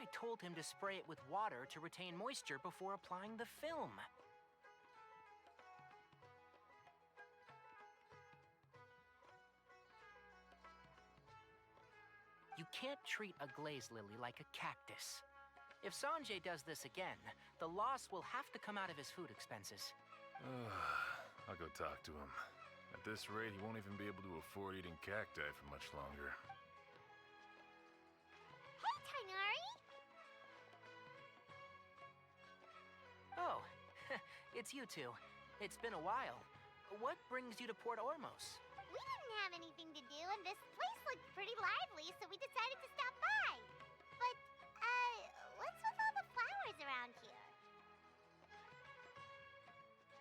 I told him to spray it with water to retain moisture before applying the film. You can't treat a glaze lily like a cactus. If Sanjay does this again, the loss will have to come out of his food expenses. I'll go talk to him. At this rate, he won't even be able to afford eating cacti for much longer. Hey, Tainari! Oh, it's you two. It's been a while. What brings you to Port Ormos? We didn't have anything to do, and this place looked pretty lively, so we decided to stop by. But, what's with all the flowers around here?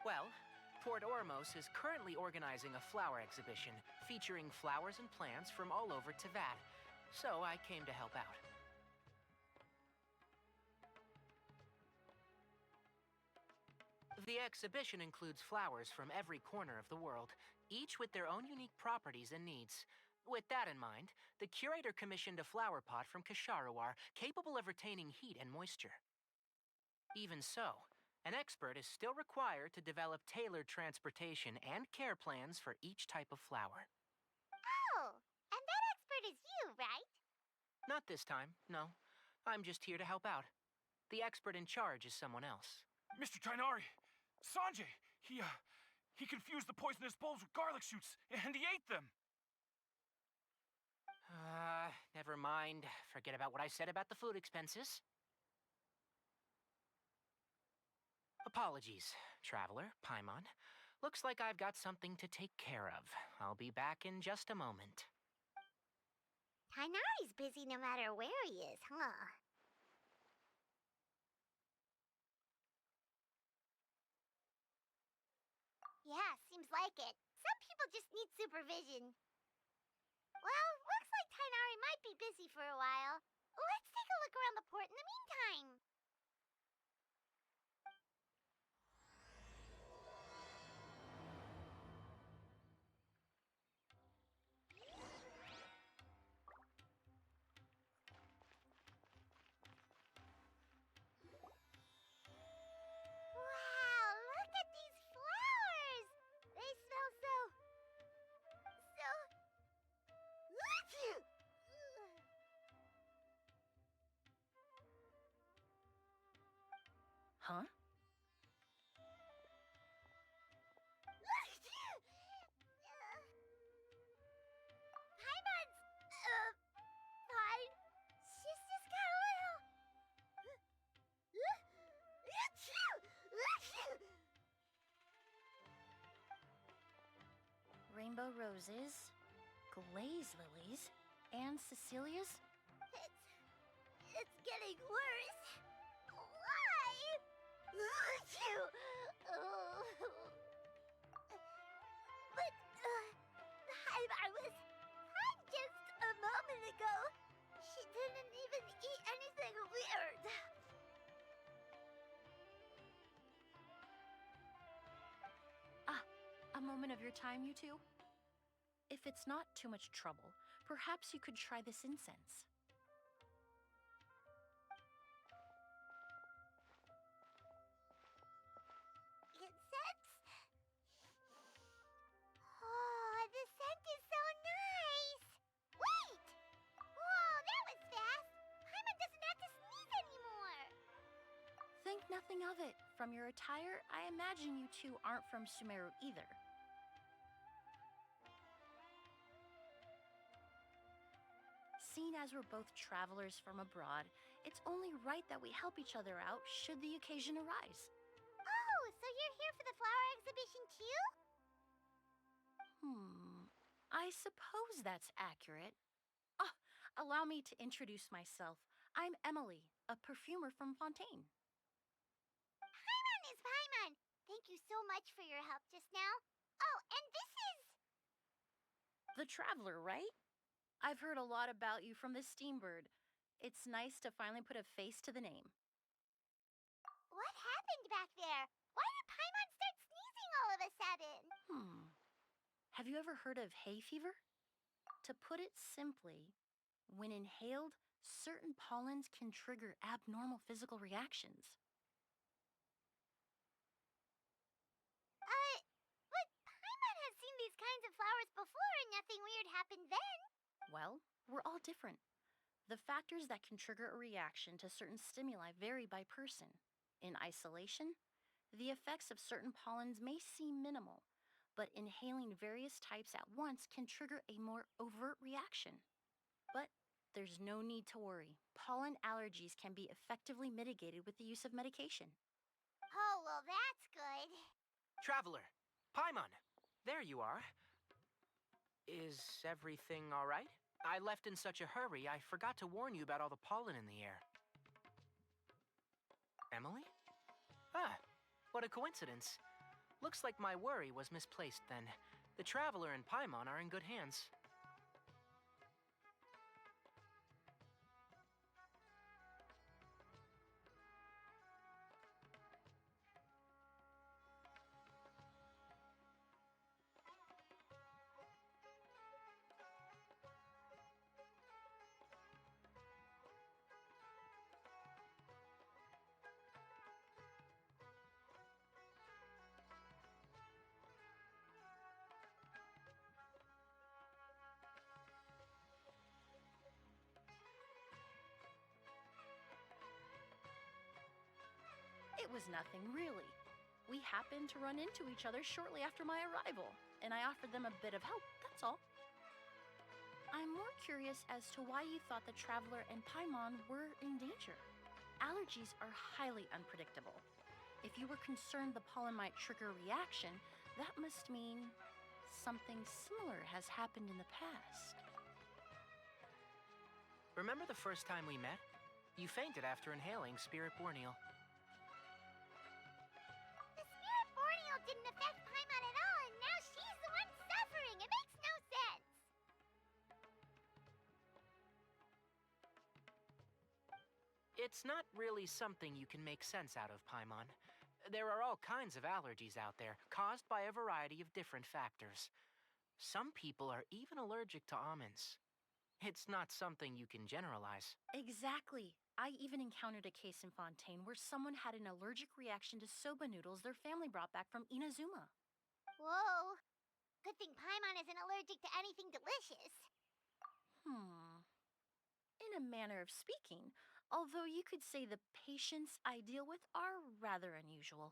Well, Port Ormos is currently organizing a flower exhibition featuring flowers and plants from all over Teyvat, so I came to help out. The exhibition includes flowers from every corner of the world, each with their own unique properties and needs. With that in mind, the curator commissioned a flower pot from Kasharawar capable of retaining heat and moisture. Even so, an expert is still required to develop tailored transportation and care plans for each type of flower. Oh, and that expert is you, right? Not this time, no. I'm just here to help out. The expert in charge is someone else. Mr. Tainari! Sanjay! He confused the poisonous bulbs with garlic shoots, and he ate them! Never mind. Forget about what I said about the food expenses. Apologies, Traveler, Paimon. Looks like I've got something to take care of. I'll be back in just a moment. Tainari's busy no matter where he is, huh? Yeah, seems like it. Some people just need supervision. Well, looks like Tainari might be busy for a while. Let's take a look around the port in the meantime. Wow, look at these flowers! They smell so... Huh? Paimon's... fine. She's just got a little... Rainbow roses, glaze lilies, and Cecilia's? It's getting worse. Why? But, Paimon was fine just a moment ago. She didn't even eat anything weird. A moment of your time, you two? If it's not too much trouble, perhaps you could try this incense. Incense? Oh, the scent is so nice! Wait! Whoa, that was fast! Paimon doesn't have to sneeze anymore! Think nothing of it. From your attire, I imagine you two aren't from Sumeru either. Seeing as we're both travelers from abroad, it's only right that we help each other out should the occasion arise. Oh, so you're here for the flower exhibition too? I suppose that's accurate. Allow me to introduce myself. I'm Emilie, a perfumer from Fontaine. Paimon is Paimon! Thank you so much for your help just now. Oh, and this is... The Traveler, right? I've heard a lot about you from the Steambird. It's nice to finally put a face to the name. What happened back there? Why did Paimon start sneezing all of a sudden? Have you ever heard of hay fever? To put it simply, when inhaled, certain pollens can trigger abnormal physical reactions. But Paimon has seen these kinds of flowers before and nothing weird happened then. Well, we're all different. The factors that can trigger a reaction to certain stimuli vary by person. In isolation, the effects of certain pollens may seem minimal, but inhaling various types at once can trigger a more overt reaction. But there's no need to worry. Pollen allergies can be effectively mitigated with the use of medication. Oh, well, that's good. Traveler, Paimon, there you are. Is everything all right? I left in such a hurry, I forgot to warn you about all the pollen in the air. Emilie? Ah, what a coincidence. Looks like my worry was misplaced then. The Traveler and Paimon are in good hands. It was nothing, really. We happened to run into each other shortly after my arrival, and I offered them a bit of help, that's all. I'm more curious as to why you thought the Traveler and Paimon were in danger. Allergies are highly unpredictable. If you were concerned the pollen might trigger a reaction, that must mean something similar has happened in the past. Remember the first time we met? You fainted after inhaling Spirit Borneal. The Spirit Borneal didn't affect Paimon at all, and now she's the one suffering. It makes no sense. It's not really something you can make sense out of, Paimon. There are all kinds of allergies out there, caused by a variety of different factors. Some people are even allergic to almonds. It's not something you can generalize. Exactly. I even encountered a case in Fontaine where someone had an allergic reaction to soba noodles their family brought back from Inazuma. Whoa. Good thing Paimon isn't allergic to anything delicious. In a manner of speaking, although you could say the patients I deal with are rather unusual.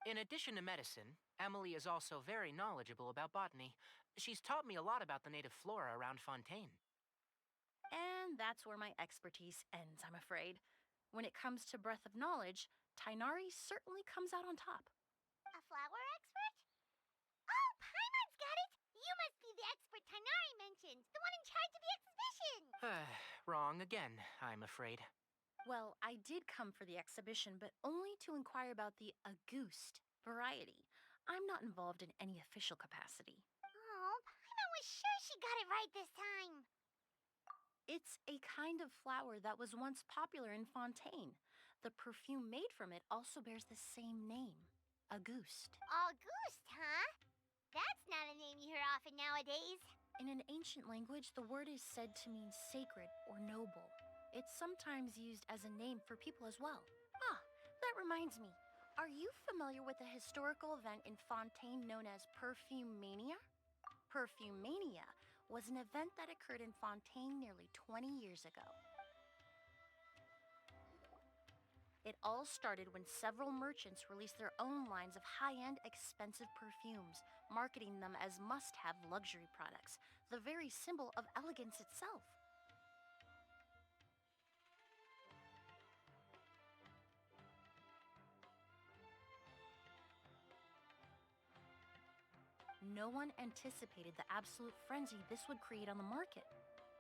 In addition to medicine, Emilie is also very knowledgeable about botany. She's taught me a lot about the native flora around Fontaine. And that's where my expertise ends, I'm afraid. When it comes to breadth of knowledge, Tainari certainly comes out on top. A flower expert? Oh, Paimon's got it! You must be the expert Tainari mentioned, the one in charge of the exhibition! Wrong again, I'm afraid. Well, I did come for the exhibition, but only to inquire about the Auguste variety. I'm not involved in any official capacity. Oh, Paimon was sure she got it right this time. It's a kind of flower that was once popular in Fontaine. The perfume made from it also bears the same name, Auguste. Auguste, huh? That's not a name you hear often nowadays. In an ancient language, the word is said to mean sacred or noble. It's sometimes used as a name for people as well. Ah, that reminds me. Are you familiar with a historical event in Fontaine known as Perfumania? Perfumania was an event that occurred in Fontaine nearly 20 years ago. It all started when several merchants released their own lines of high-end, expensive perfumes, marketing them as must-have luxury products, the very symbol of elegance itself. No one anticipated the absolute frenzy this would create on the market,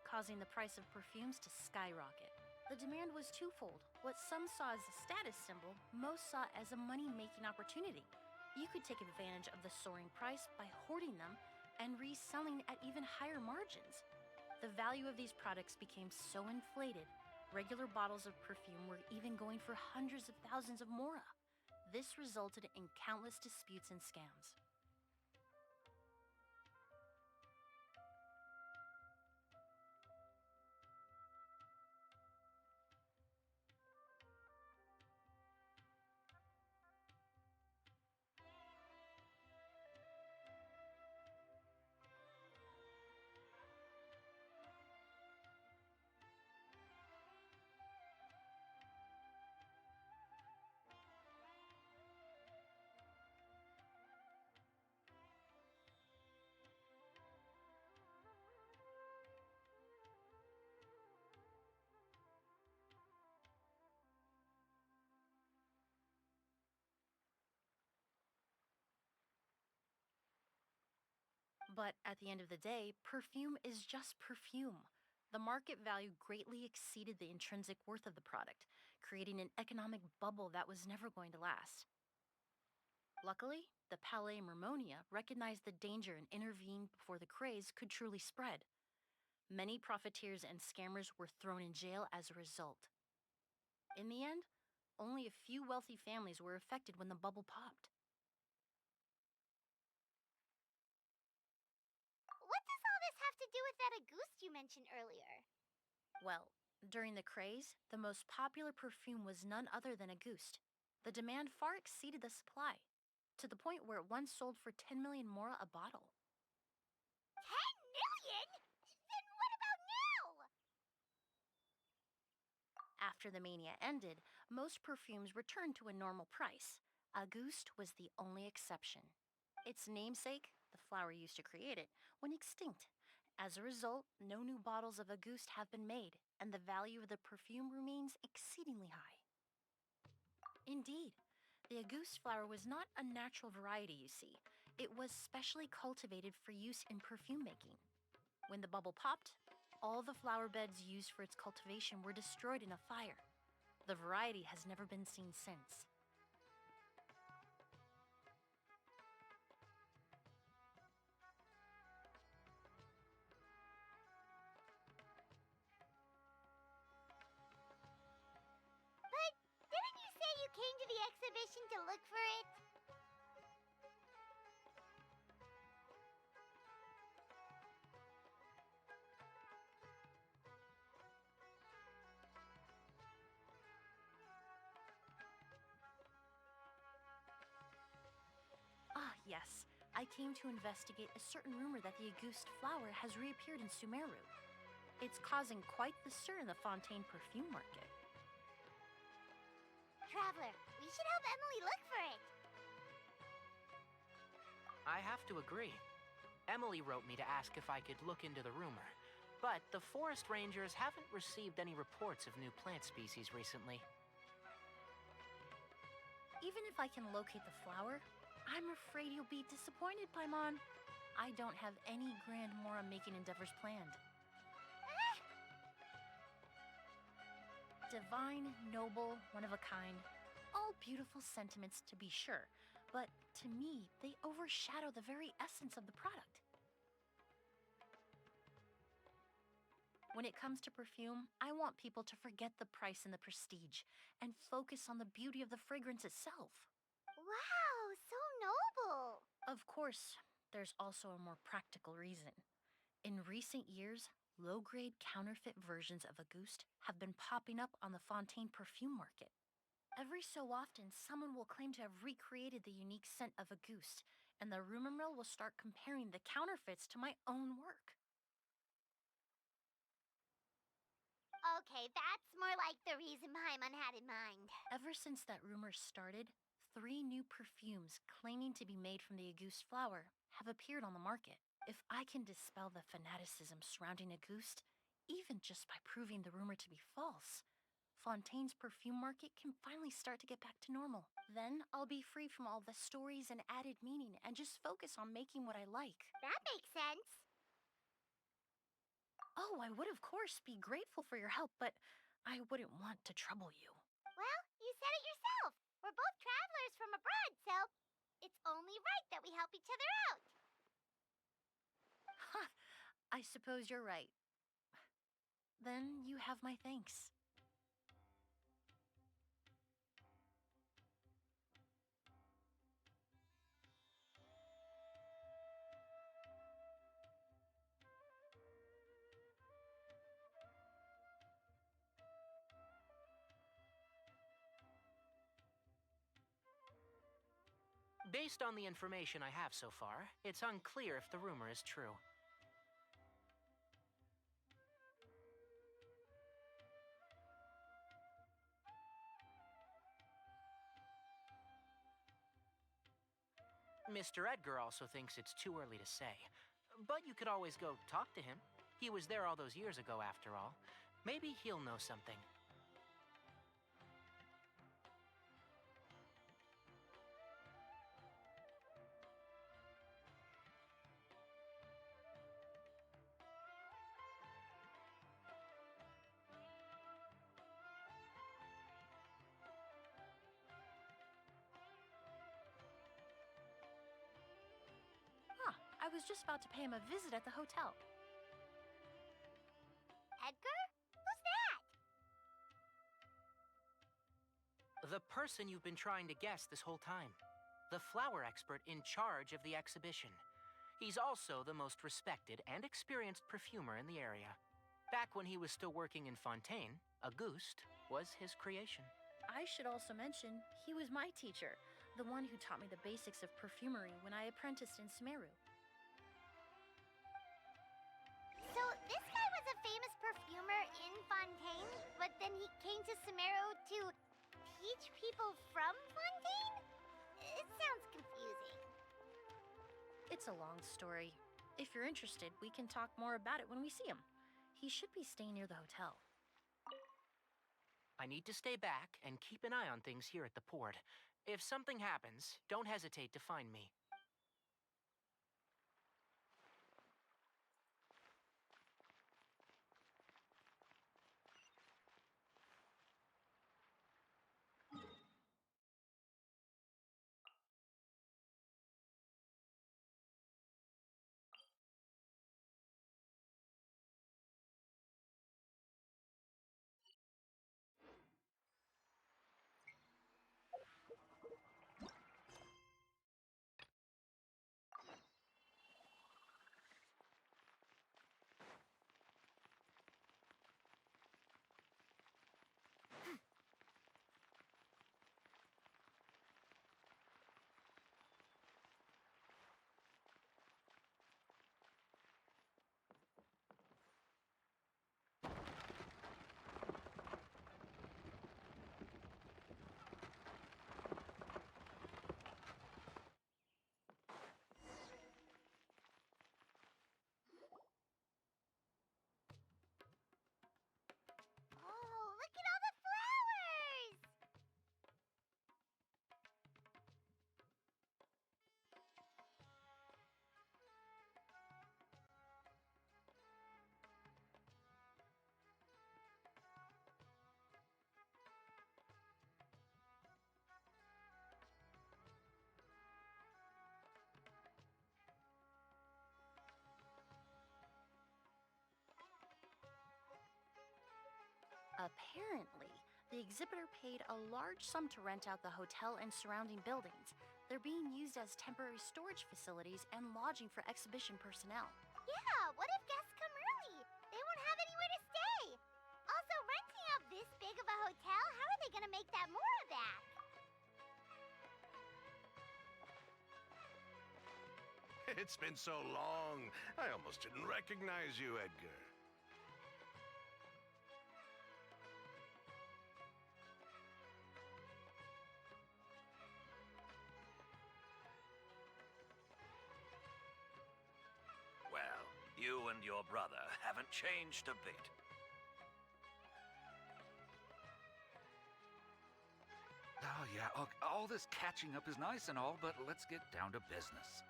causing the price of perfumes to skyrocket. The demand was twofold. What some saw as a status symbol, most saw as a money-making opportunity. You could take advantage of the soaring price by hoarding them and reselling at even higher margins. The value of these products became so inflated, regular bottles of perfume were even going for hundreds of thousands of mora. This resulted in countless disputes and scams. But at the end of the day, perfume is just perfume. The market value greatly exceeded the intrinsic worth of the product, creating an economic bubble that was never going to last. Luckily, the Palais Mermonia recognized the danger and intervened before the craze could truly spread. Many profiteers and scammers were thrown in jail as a result. In the end, only a few wealthy families were affected when the bubble popped. What does all this have to do with that Auguste you mentioned earlier? Well, during the craze, the most popular perfume was none other than Auguste. The demand far exceeded the supply, to the point where it once sold for 10 million more a bottle. 10 million? Then what about now? After the mania ended, most perfumes returned to a normal price. Auguste was the only exception. Its namesake, the flower used to create it, went extinct. As a result, no new bottles of Auguste have been made, and the value of the perfume remains exceedingly high. Indeed, the Auguste flower was not a natural variety, you see. It was specially cultivated for use in perfume making. When the bubble popped, all the flower beds used for its cultivation were destroyed in a fire. The variety has never been seen since. But didn't you say you came to the exhibition to look for it? Ah, yes. I came to investigate a certain rumor that the Auguste flower has reappeared in Sumeru. It's causing quite the stir in the Fontaine perfume market. Traveler, we should help Emilie look for it. I have to agree. Emilie wrote me to ask if I could look into the rumor, but the forest rangers haven't received any reports of new plant species recently. Even if I can locate the flower, I'm afraid you'll be disappointed, Paimon. I don't have any grand Mora-making endeavors planned. Divine, noble, one of a kind. All beautiful sentiments to be sure, but to me, they overshadow the very essence of the product. When it comes to perfume, I want people to forget the price and the prestige and focus on the beauty of the fragrance itself. Wow, so noble. Of course, there's also a more practical reason. In recent years, low-grade counterfeit versions of Auguste have been popping up on the Fontaine perfume market. Every so often, someone will claim to have recreated the unique scent of Auguste, and the rumor mill will start comparing the counterfeits to my own work. Okay, that's more like the reason Paimon had in mind. Ever since that rumor started, 3 new perfumes claiming to be made from the Auguste flower have appeared on the market. If I can dispel the fanaticism surrounding Auguste, even just by proving the rumor to be false, Fontaine's perfume market can finally start to get back to normal. Then I'll be free from all the stories and added meaning and just focus on making what I like. That makes sense. Oh, I would of course be grateful for your help, but I wouldn't want to trouble you. Well, you said it yourself. We're both travelers from abroad, so it's only right that we help each other out. Ha! I suppose you're right. Then you have my thanks. Based on the information I have so far, it's unclear if the rumor is true. Mr. Edgar also thinks it's too early to say. But you could always go talk to him. He was there all those years ago, after all. Maybe he'll know something. I was just about to pay him a visit at the hotel. Edgar? Who's that? The person you've been trying to guess this whole time. The flower expert in charge of the exhibition. He's also the most respected and experienced perfumer in the area. Back when he was still working in Fontaine, Auguste was his creation. I should also mention, he was my teacher, the one who taught me the basics of perfumery when I apprenticed in Sumeru. So this guy was a famous perfumer in Fontaine, but then he came to Sumeru to teach people from Fontaine? It sounds confusing. It's a long story. If you're interested, we can talk more about it when we see him. He should be staying near the hotel. I need to stay back and keep an eye on things here at the port. If something happens, don't hesitate to find me. Oh, look at all the flowers! Apparently, the exhibitor paid a large sum to rent out the hotel and surrounding buildings. They're being used as temporary storage facilities and lodging for exhibition personnel. Yeah, what if guests come early? They won't have anywhere to stay. Also, renting out this big of a hotel, how are they gonna make that more of that? It's been so long, I almost didn't recognize you, Edgar. Well, you and your brother haven't changed a bit. Oh, yeah, all this catching up is nice and all, but let's get down to business.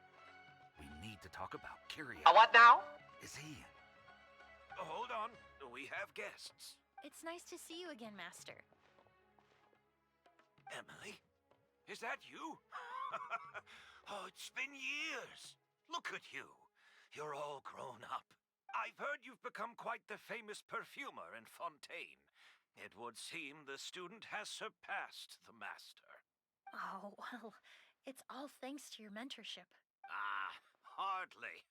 We need to talk about Kyria. What now? Is he? Hold on, we have guests. It's nice to see you again, Master. Emilie? Is that you? Oh, it's been years. Look at you. You're all grown up. I've heard you've become quite the famous perfumer in Fontaine. It would seem the student has surpassed the master. Oh, well, it's all thanks to your mentorship. Ah, hardly.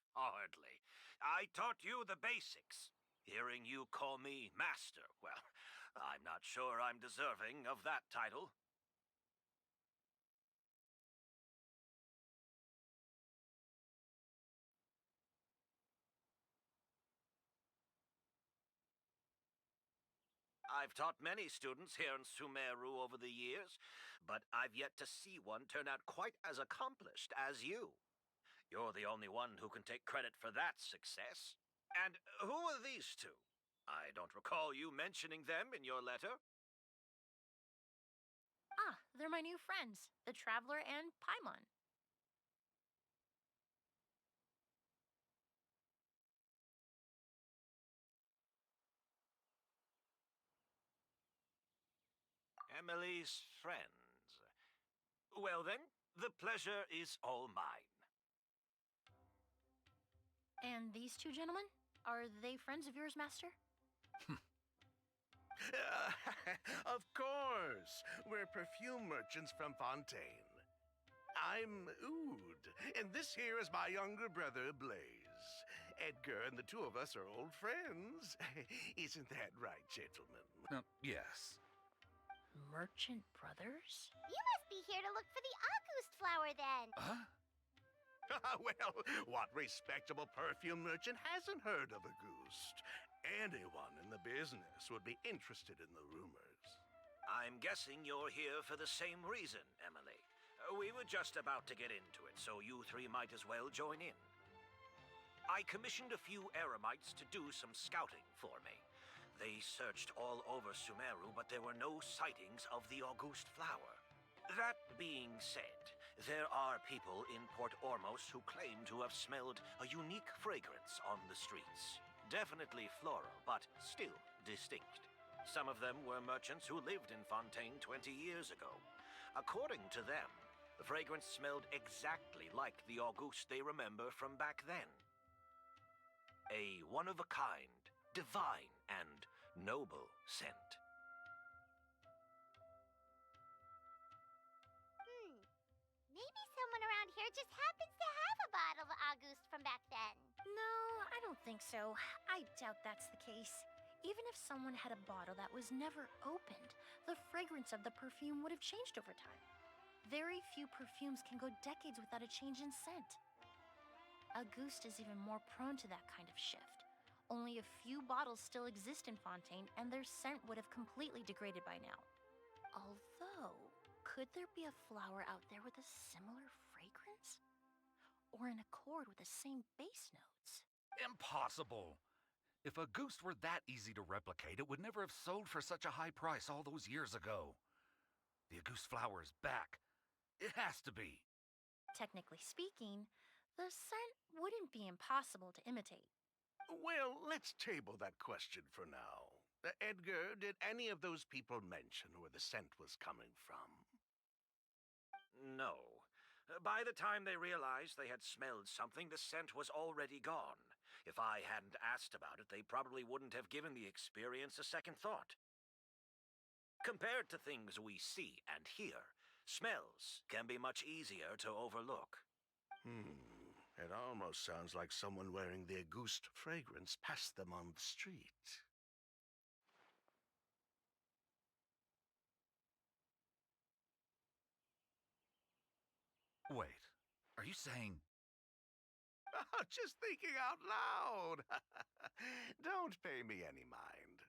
I taught you the basics. Hearing you call me master, well, I'm not sure I'm deserving of that title. I've taught many students here in Sumeru over the years, but I've yet to see one turn out quite as accomplished as you. You're the only one who can take credit for that success. And who are these two? I don't recall you mentioning them in your letter. Ah, they're my new friends, the Traveler and Paimon. Emilie's friends. Well then, the pleasure is all mine. And these two gentlemen? Are they friends of yours, Master? Of course. We're perfume merchants from Fontaine. I'm Ood, and this here is my younger brother, Blaze. Edgar and the two of us are old friends. Isn't that right, gentlemen? Yes. Merchant brothers? You must be here to look for the August flower then. Huh? Well, what respectable perfume merchant hasn't heard of a goose? Anyone in the business would be interested in the rumors. I'm guessing you're here for the same reason, Emily. We were just about to get into it, so you three might as well join in. I commissioned a few eremites to do some scouting for me. They searched all over Sumeru, but there were no sightings of the August flower. That being said, there are people in Port Ormos who claim to have smelled a unique fragrance on the streets. Definitely floral, but still distinct. Some of them were merchants who lived in Fontaine 20 years ago. According to them, the fragrance smelled exactly like the August they remember from back then. A one-of-a-kind, divine, and noble scent. Maybe someone around here just happens to have a bottle of August from back then. No, I don't think so. I doubt that's the case. Even if someone had a bottle that was never opened, the fragrance of the perfume would have changed over time. Very few perfumes can go decades without a change in scent. Auguste is even more prone to that kind of shift. Only a few bottles still exist in Fontaine, and their scent would have completely degraded by now. Although, could there be a flower out there with a similar fragrance? Or in accord with the same base notes? Impossible. If a goose were that easy to replicate, it would never have sold for such a high price all those years ago. The Auguste flower is back. It has to be. Technically speaking, the scent wouldn't be impossible to imitate. Well, let's table that question for now. Edgar, did any of those people mention where the scent was coming from? No. By the time they realized they had smelled something, the scent was already gone. If I hadn't asked about it, they probably wouldn't have given the experience a second thought. Compared to things we see and hear, smells can be much easier to overlook. It almost sounds like someone wearing the Auguste fragrance passed them on the street. Wait, are you saying... Just thinking out loud. Don't pay me any mind.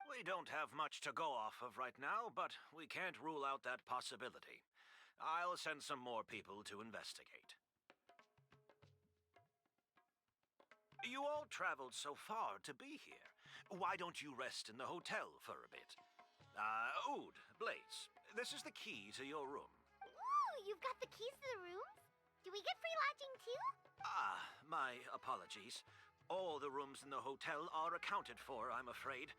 We don't have much to go off of right now, but we can't rule out that possibility. I'll send some more people to investigate. You all traveled so far to be here. Why don't you rest in the hotel for a bit? Ood, Blaze, this is the key to your room. Ooh, you've got the keys to the rooms? Do we get free lodging too? My apologies. All the rooms in the hotel are accounted for, I'm afraid.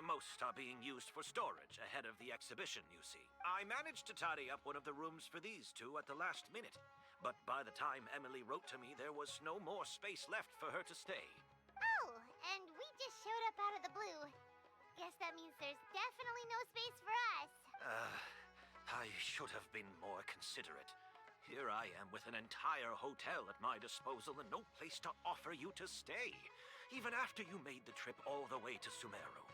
Most are being used for storage ahead of the exhibition, you see. I managed to tidy up one of the rooms for these two at the last minute, but by the time Emilie wrote to me, there was no more space left for her to stay. Oh, and we just showed up out of the blue. Guess that means there's definitely no space for us. I should have been more considerate. Here I am with an entire hotel at my disposal and no place to offer you to stay, even after you made the trip all the way to Sumeru.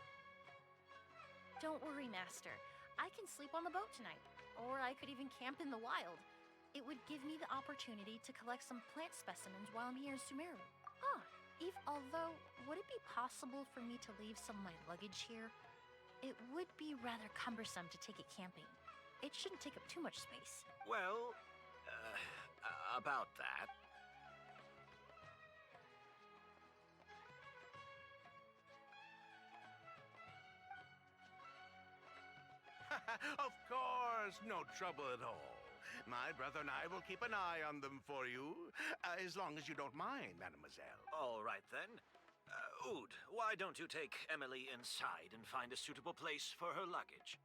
Don't worry, Master. I can sleep on the boat tonight, or I could even camp in the wild. It would give me the opportunity to collect some plant specimens while I'm here in Sumeru. Although, would it be possible for me to leave some of my luggage here? It would be rather cumbersome to take it camping. It shouldn't take up too much space. Well, about that. Of course, no trouble at all. My brother and I will keep an eye on them for you, as long as you don't mind, mademoiselle. All right, then. Ood, why don't you take Emilie inside and find a suitable place for her luggage?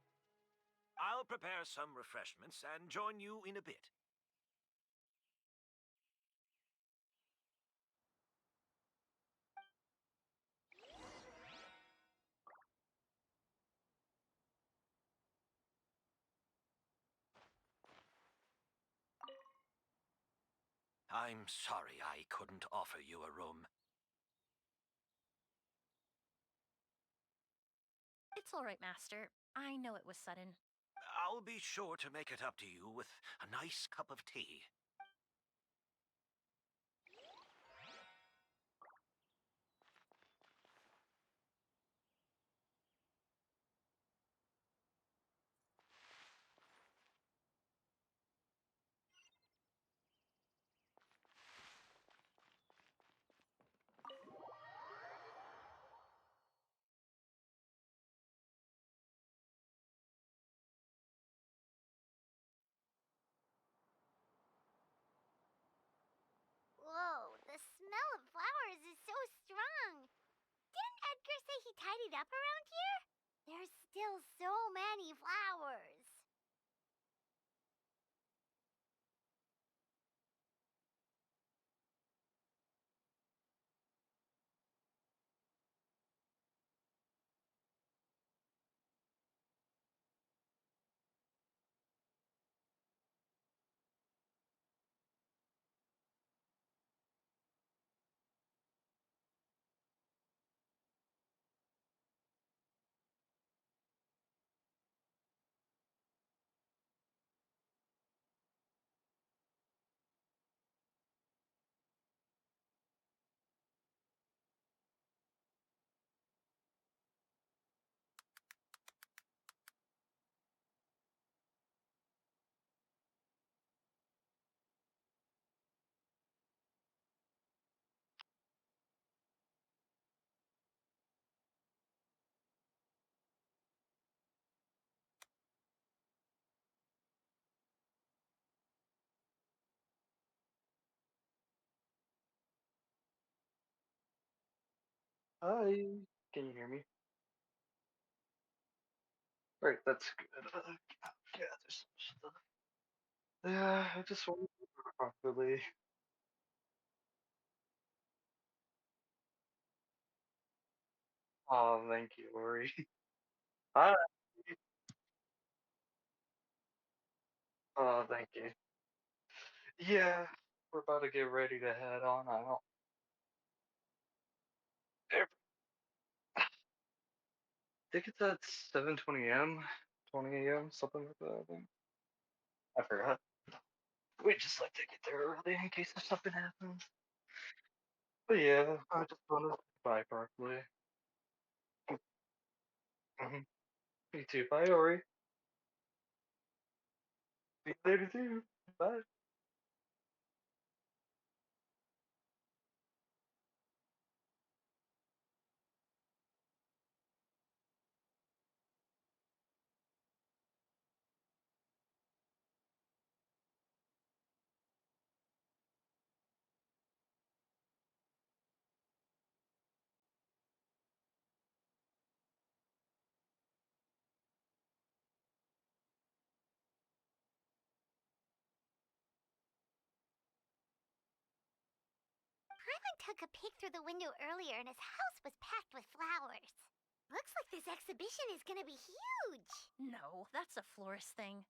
I'll prepare some refreshments and join you in a bit. I'm sorry I couldn't offer you a room. It's all right, Master. I know it was sudden. I'll be sure to make it up to you with a nice cup of tea. Whoa, the smell of flowers is so strong. Didn't Edgar say he tidied up around here? There's still so many flowers. Hi, can you hear me? Right, that's good. Yeah, there's some stuff. Yeah, I just wanted to do it properly. Oh, thank you, Lori. Hi. Oh, thank you. Yeah, we're about to get ready to head on out. I think it's at 7:20 a.m., 20 a.m., something like that, I think. I forgot. We just like to get there early in case if something happens. But yeah, I just wanted to bye properly. Hmm. You too. Bye, Ori. See you later too. Bye. Paimon took a peek through the window earlier and his house was packed with flowers. Looks like this exhibition is gonna be huge. No, that's a florist thing.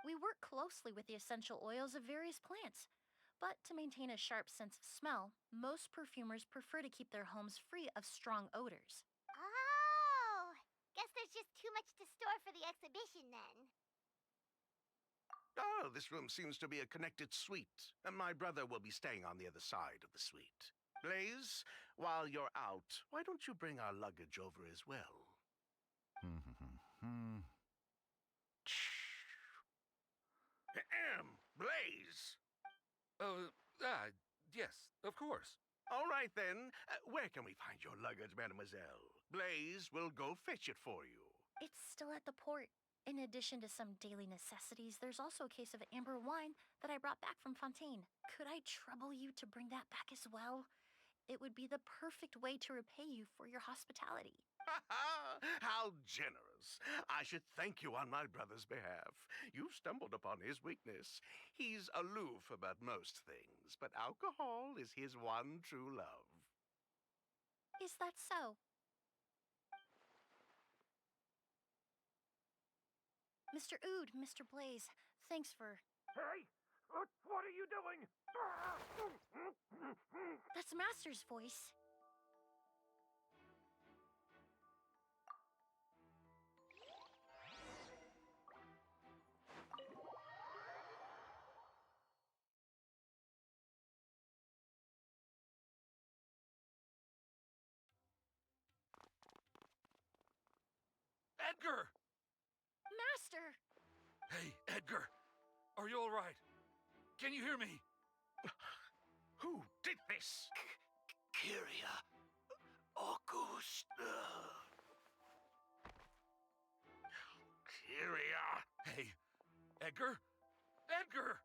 We work closely with the essential oils of various plants. But to maintain a sharp sense of smell, most perfumers prefer to keep their homes free of strong odors. Oh, guess there's just too much to store for the exhibition then. Oh, this room seems to be a connected suite, and my brother will be staying on the other side of the suite. Blaze, while you're out, why don't you bring our luggage over as well? Ahem, Blaze! Ah, yes, of course. All right then, where can we find your luggage, mademoiselle? Blaze will go fetch it for you. It's still at the port. In addition to some daily necessities, there's also a case of amber wine that I brought back from Fontaine. Could I trouble you to bring that back as well? It would be the perfect way to repay you for your hospitality. How generous. I should thank you on my brother's behalf. You've stumbled upon his weakness. He's aloof about most things, but alcohol is his one true love. Is that so? Mr. Ood, Mr. Blaze, thanks for... Hey! What are you doing? That's Master's voice. Edgar! Master! Hey, Edgar. Are you all right? Can you hear me? Who did this? Kyria. August. Kyria. Hey, Edgar? Edgar!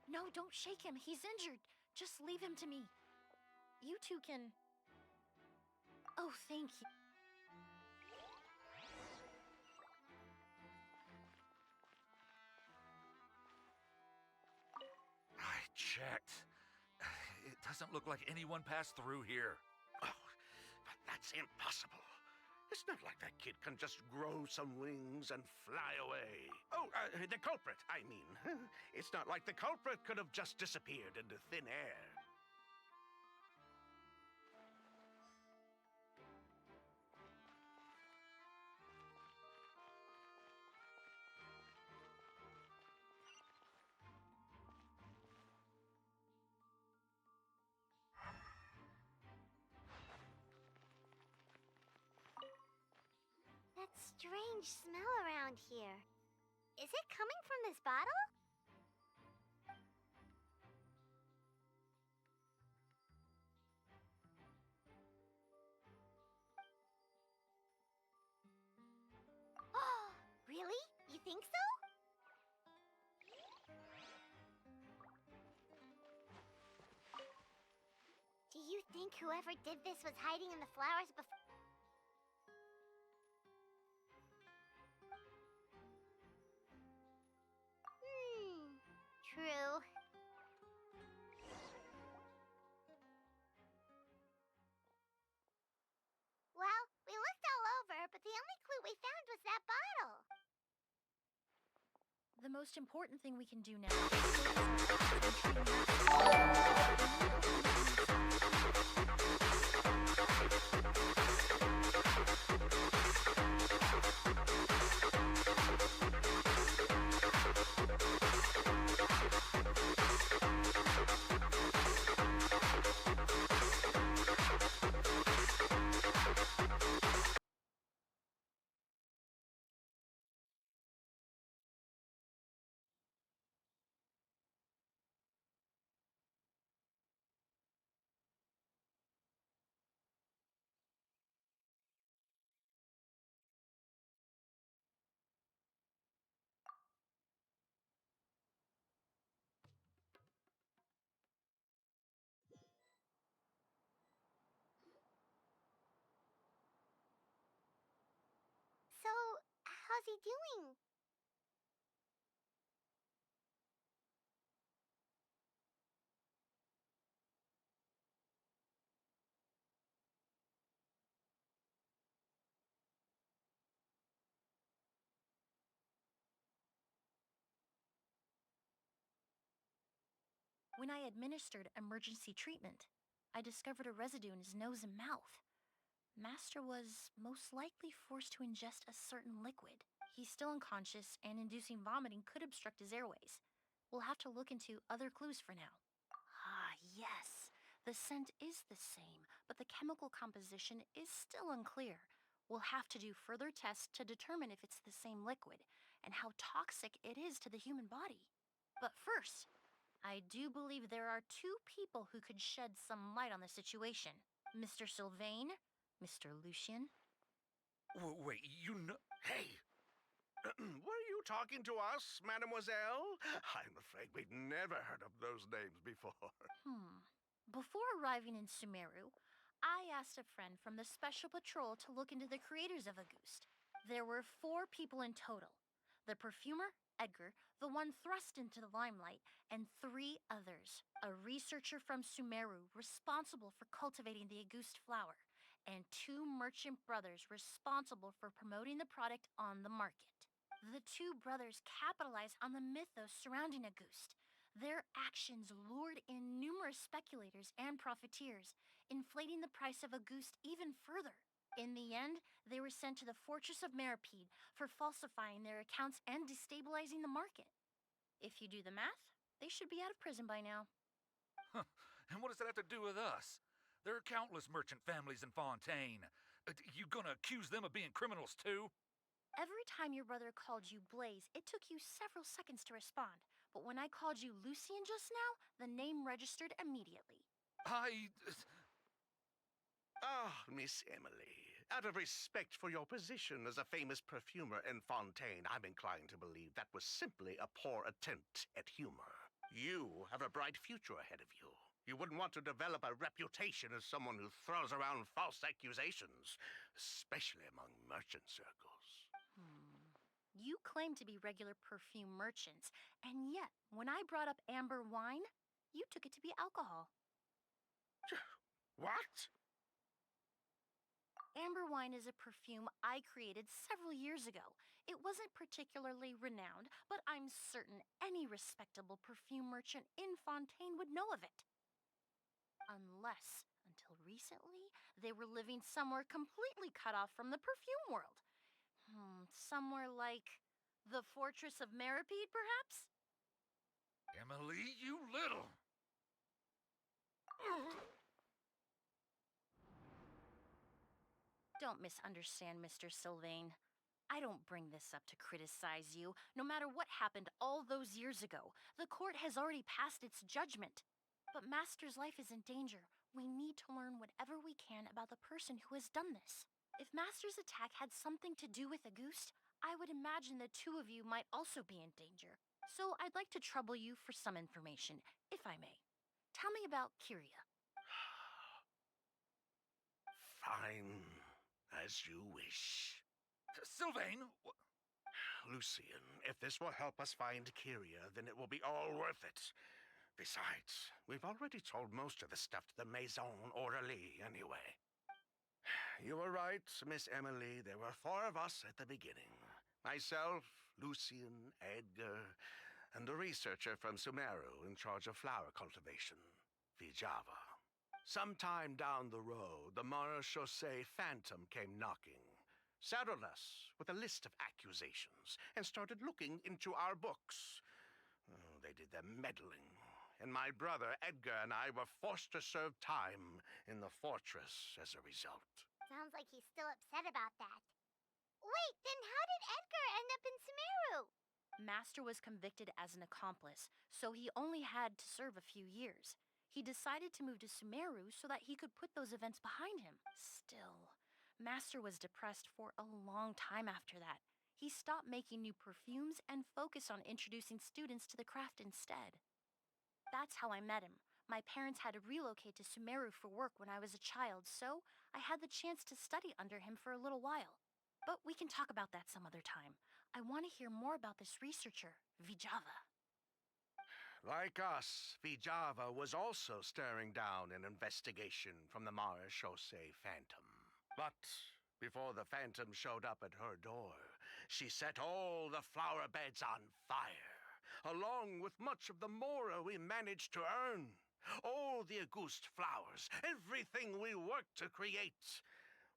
No, don't shake him. He's injured. Just leave him to me. You two can... Oh, thank you. I checked. It doesn't look like anyone passed through here. Oh, but that's impossible. It's not like that kid can just grow some wings and fly away. Oh, the culprit, I mean. It's not like the culprit could have just disappeared into thin air. That strange smell around here. Is it coming from this bottle? Oh, really? You think so? Do you think whoever did this was hiding in the flowers before? True. Well, we looked all over, but the only clue we found was that bottle. The most important thing we can do now So, how's he doing? When I administered emergency treatment, I discovered a residue in his nose and mouth. Master was most likely forced to ingest a certain liquid. He's still unconscious, and inducing vomiting could obstruct his airways. We'll have to look into other clues for now. Ah, yes. The scent is the same, but the chemical composition is still unclear. We'll have to do further tests to determine if it's the same liquid and how toxic it is to the human body. But first, I do believe there are two people who could shed some light on the situation. Mr. Sylvain, Mr. Lucien. Wait, you know... Hey! Were you talking to us, mademoiselle? I'm afraid we've never heard of those names before. Before arriving in Sumeru, I asked a friend from the Special Patrol to look into the creators of Auguste. There were 4 people in total. The perfumer, Edgar, the one thrust into the limelight, and 3 others. A researcher from Sumeru responsible for cultivating the Auguste flower, and 2 merchant brothers responsible for promoting the product on the market. The 2 brothers capitalized on the mythos surrounding Auguste. Their actions lured in numerous speculators and profiteers, inflating the price of a goose even further. In the end, they were sent to the Fortress of Meripede for falsifying their accounts and destabilizing the market. If you do the math, they should be out of prison by now. Huh. And what does that have to do with us? There are countless merchant families in Fontaine. You gonna accuse them of being criminals too? Every time your brother called you Blaze, it took you several seconds to respond. But when I called you Lucian just now, the name registered immediately. Ah, Miss Emily, out of respect for your position as a famous perfumer in Fontaine, I'm inclined to believe that was simply a poor attempt at humor. You have a bright future ahead of you. You wouldn't want to develop a reputation as someone who throws around false accusations, especially among merchant circles. You claim to be regular perfume merchants, and yet, when I brought up amber wine, you took it to be alcohol. What? Amber wine is a perfume I created several years ago. It wasn't particularly renowned, but I'm certain any respectable perfume merchant in Fontaine would know of it. Unless, until recently, they were living somewhere completely cut off from the perfume world. Somewhere like the Fortress of Meripede, perhaps? Emily, you little... Don't misunderstand, Mr. Sylvain. I don't bring this up to criticize you. No matter what happened all those years ago, the court has already passed its judgment. But Master's life is in danger. We need to learn whatever we can about the person who has done this. If Master's attack had something to do with Auguste, I would imagine the two of you might also be in danger. So I'd like to trouble you for some information, if I may. Tell me about Kyria. Fine, as you wish. Sylvain, Lucian, if this will help us find Kyria, then it will be all worth it. Besides, we've already told most of the stuff to the Maison Orally anyway. You were right, Miss Emily. There were 4 of us at the beginning. Myself, Lucian, Edgar, and the researcher from Sumeru in charge of flower cultivation, Vijava. Sometime down the road, the Marechaussee Phantom came knocking, saddled us with a list of accusations, and started looking into our books. Oh, they did their meddling, and my brother Edgar and I were forced to serve time in the fortress as a result. Sounds like he's still upset about that. Wait, then how did Edgar end up in Sumeru? Master was convicted as an accomplice, so he only had to serve a few years. He decided to move to Sumeru so that he could put those events behind him. Still, Master was depressed for a long time after that. He stopped making new perfumes and focused on introducing students to the craft instead. That's how I met him. My parents had to relocate to Sumeru for work when I was a child, so I had the chance to study under him for a little while. But we can talk about that some other time. I want to hear more about this researcher, Vijava. Like us, Vijava was also staring down an investigation from the Marechaussee Phantom. But before the Phantom showed up at her door, she set all the flower beds on fire, along with much of the mora we managed to earn. All the Auguste flowers, everything we worked to create,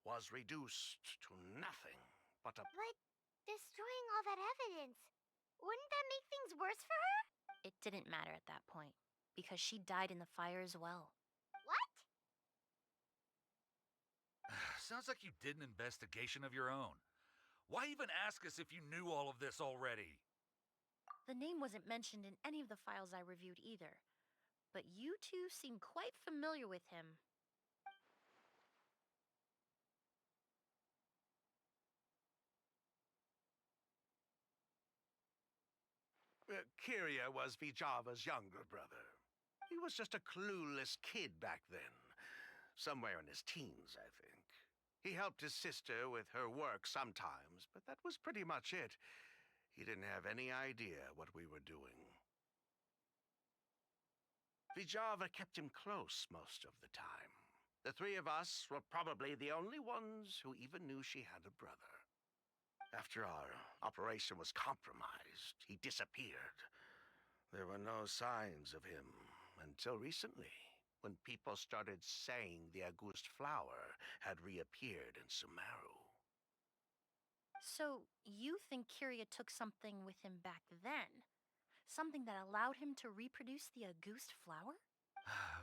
was reduced to nothing but a... But destroying all that evidence, wouldn't that make things worse for her? It didn't matter at that point, because she died in the fire as well. What? sounds like you did an investigation of your own. Why even ask us if you knew all of this already? The name wasn't mentioned in any of the files I reviewed either, but you two seem quite familiar with him. Kyria was Vijava's younger brother. He was just a clueless kid back then. Somewhere in his teens, I think. He helped his sister with her work sometimes, but that was pretty much it. He didn't have any idea what we were doing. Vijava kept him close most of the time. The 3 of us were probably the only ones who even knew she had a brother. After our operation was compromised, he disappeared. There were no signs of him until recently, when people started saying the Auguste flower had reappeared in Sumeru. So, you think Kyria took something with him back then? Something that allowed him to reproduce the Auguste flower?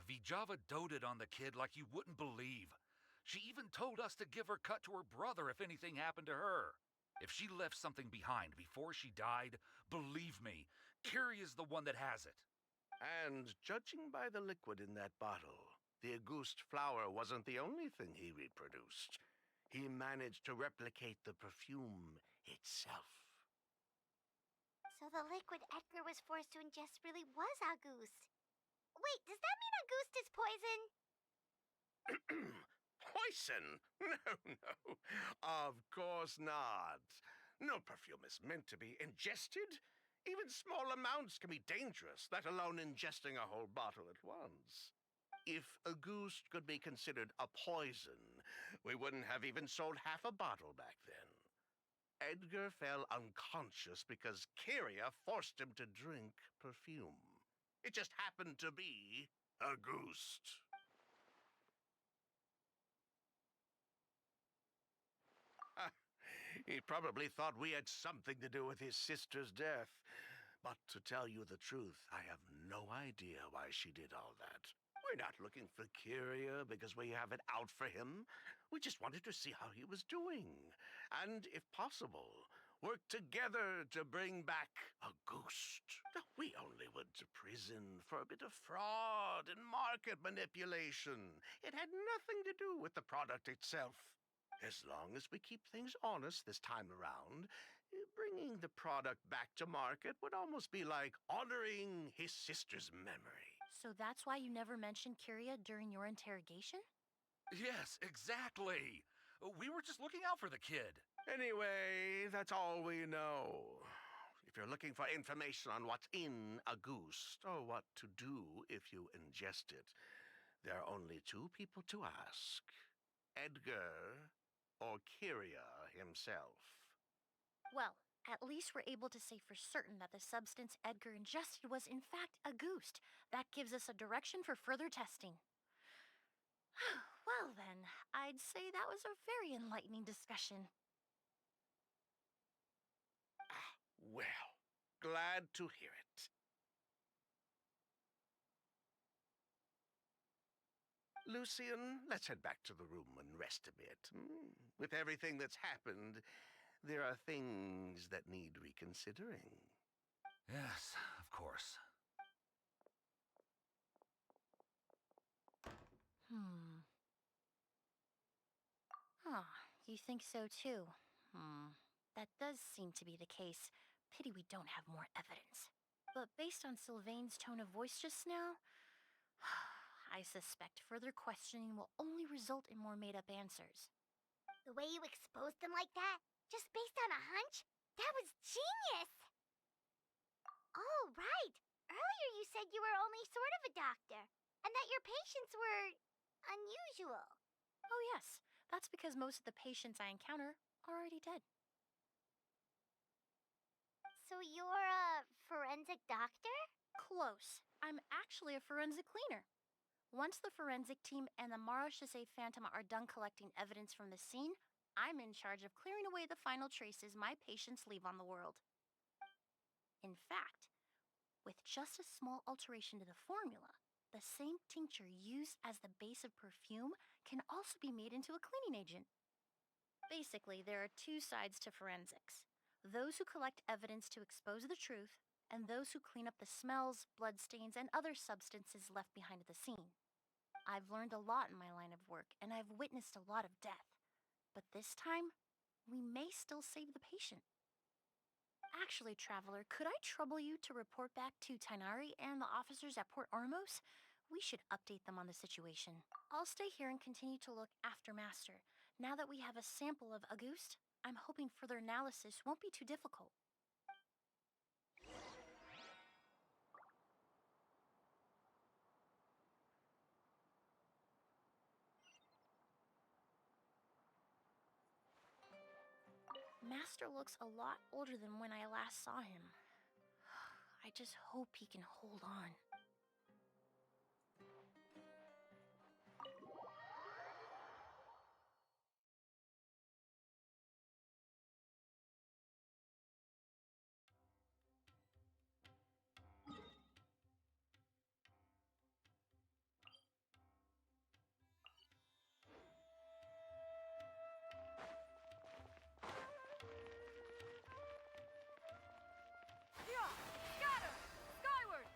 Vijava doted on the kid like you wouldn't believe. She even told us to give her cut to her brother if anything happened to her. If she left something behind before she died, believe me, Kyria's the one that has it. And judging by the liquid in that bottle, the Auguste flower wasn't the only thing he reproduced. He managed to replicate the perfume itself. So the liquid Edgar was forced to ingest really was Auguste. Wait, does that mean Auguste is poison? Poison? No, no. Of course not. No perfume is meant to be ingested. Even small amounts can be dangerous, let alone ingesting a whole bottle at once. If Auguste could be considered a poison, we wouldn't have even sold half a bottle back then. Edgar fell unconscious because Kyria forced him to drink perfume. It just happened to be Auguste. He probably thought we had something to do with his sister's death. But to tell you the truth, I have no idea why she did all that. We're not looking for Kyria because we have it out for him. We just wanted to see how he was doing. And, if possible, work together to bring back Auguste. We only went to prison for a bit of fraud and market manipulation. It had nothing to do with the product itself. As long as we keep things honest this time around, bringing the product back to market would almost be like honoring his sister's memory. So that's why you never mentioned Kyria during your interrogation? Yes, exactly. We were just looking out for the kid. Anyway, that's all we know. If you're looking for information on what's in Auguste, or what to do if you ingest it, there are only two people to ask: Edgar or Kyria himself. Well, at least we're able to say for certain that the substance Edgar ingested was in fact Auguste. That gives us a direction for further testing. Well then, I'd say that was a very enlightening discussion. Well, glad to hear it. Lucian, let's head back to the room and rest a bit. With everything that's happened, there are things that need reconsidering. Yes, of course. Huh, you think so too? That does seem to be the case. Pity we don't have more evidence. But based on Sylvain's tone of voice just now, I suspect further questioning will only result in more made-up answers. The way you exposed them like that, just based on a hunch, that was genius! Oh, right. Earlier you said you were only sort of a doctor, and that your patients were unusual. Oh yes, that's because most of the patients I encounter are already dead. So you're a forensic doctor? Close. I'm actually a forensic cleaner. Once the forensic team and the Marachese Phantom are done collecting evidence from the scene, I'm in charge of clearing away the final traces my patients leave on the world. In fact, with just a small alteration to the formula, the same tincture used as the base of perfume can also be made into a cleaning agent. Basically, there are two sides to forensics: those who collect evidence to expose the truth, and those who clean up the smells, bloodstains, and other substances left behind at the scene. I've learned a lot in my line of work, and I've witnessed a lot of death. But this time, we may still save the patient. Actually, Traveler, could I trouble you to report back to Tainari and the officers at Port Ormos? We should update them on the situation. I'll stay here and continue to look after Master. Now that we have a sample of Auguste, I'm hoping further analysis won't be too difficult. Master looks a lot older than when I last saw him. I just hope he can hold on. Scatter! Skyward!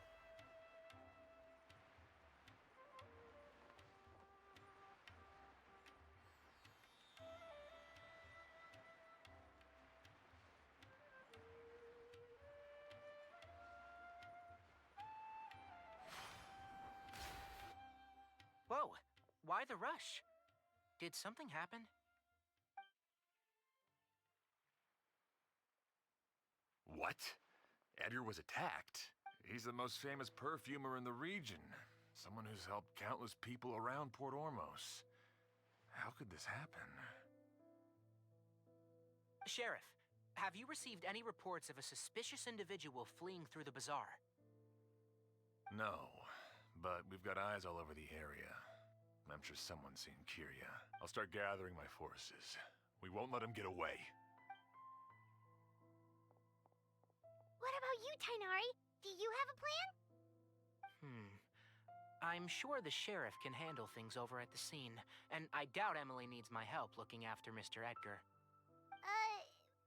Whoa, why the rush? Did something happen? What? Edgar was attacked? He's the most famous perfumer in the region. Someone who's helped countless people around Port Ormos. How could this happen? Sheriff, have you received any reports of a suspicious individual fleeing through the bazaar? No, but we've got eyes all over the area. I'm sure someone's seen Kyria. I'll start gathering my forces. We won't let him get away. What about you, Tainari? Do you have a plan? I'm sure the sheriff can handle things over at the scene, and I doubt Emilie needs my help looking after Mr. Edgar.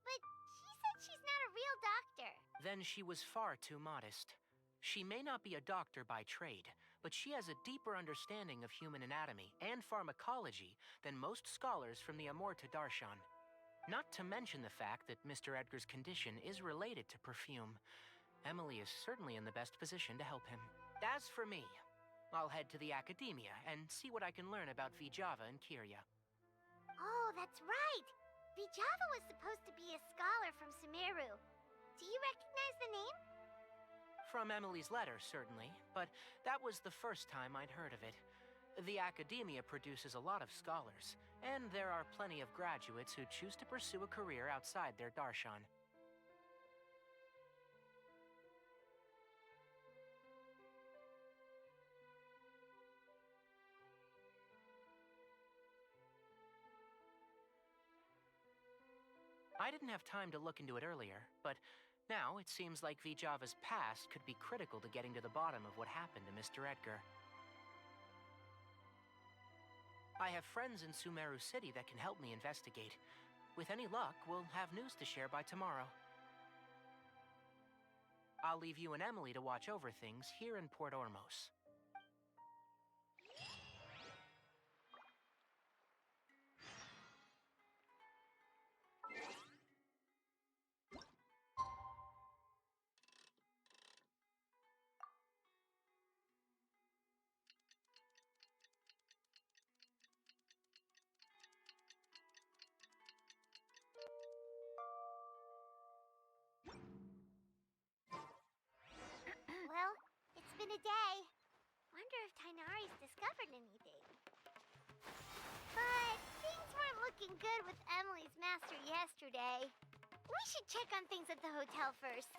But she said she's not a real doctor. Then she was far too modest. She may not be a doctor by trade, but she has a deeper understanding of human anatomy and pharmacology than most scholars from the Amorta Darshan. Not to mention the fact that Mr. Edgar's condition is related to perfume. Emilie is certainly in the best position to help him. As for me, I'll head to the academia and see what I can learn about Vijava and Kyria. Oh, that's right! Vijava was supposed to be a scholar from Sumeru. Do you recognize the name? From Emilie's letter, certainly, but that was the first time I'd heard of it. The academia produces a lot of scholars, and there are plenty of graduates who choose to pursue a career outside their darshan. I didn't have time to look into it earlier, but now it seems like Vijava's past could be critical to getting to the bottom of what happened to Mr. Edgar. I have friends in Sumeru City that can help me investigate. With any luck, we'll have news to share by tomorrow. I'll leave you and Emilie to watch over things here in Port Ormos. Well, it's been a day. Wonder if Tainari's discovered anything. But things weren't looking good with Emilie's master yesterday. We should check on things at the hotel first.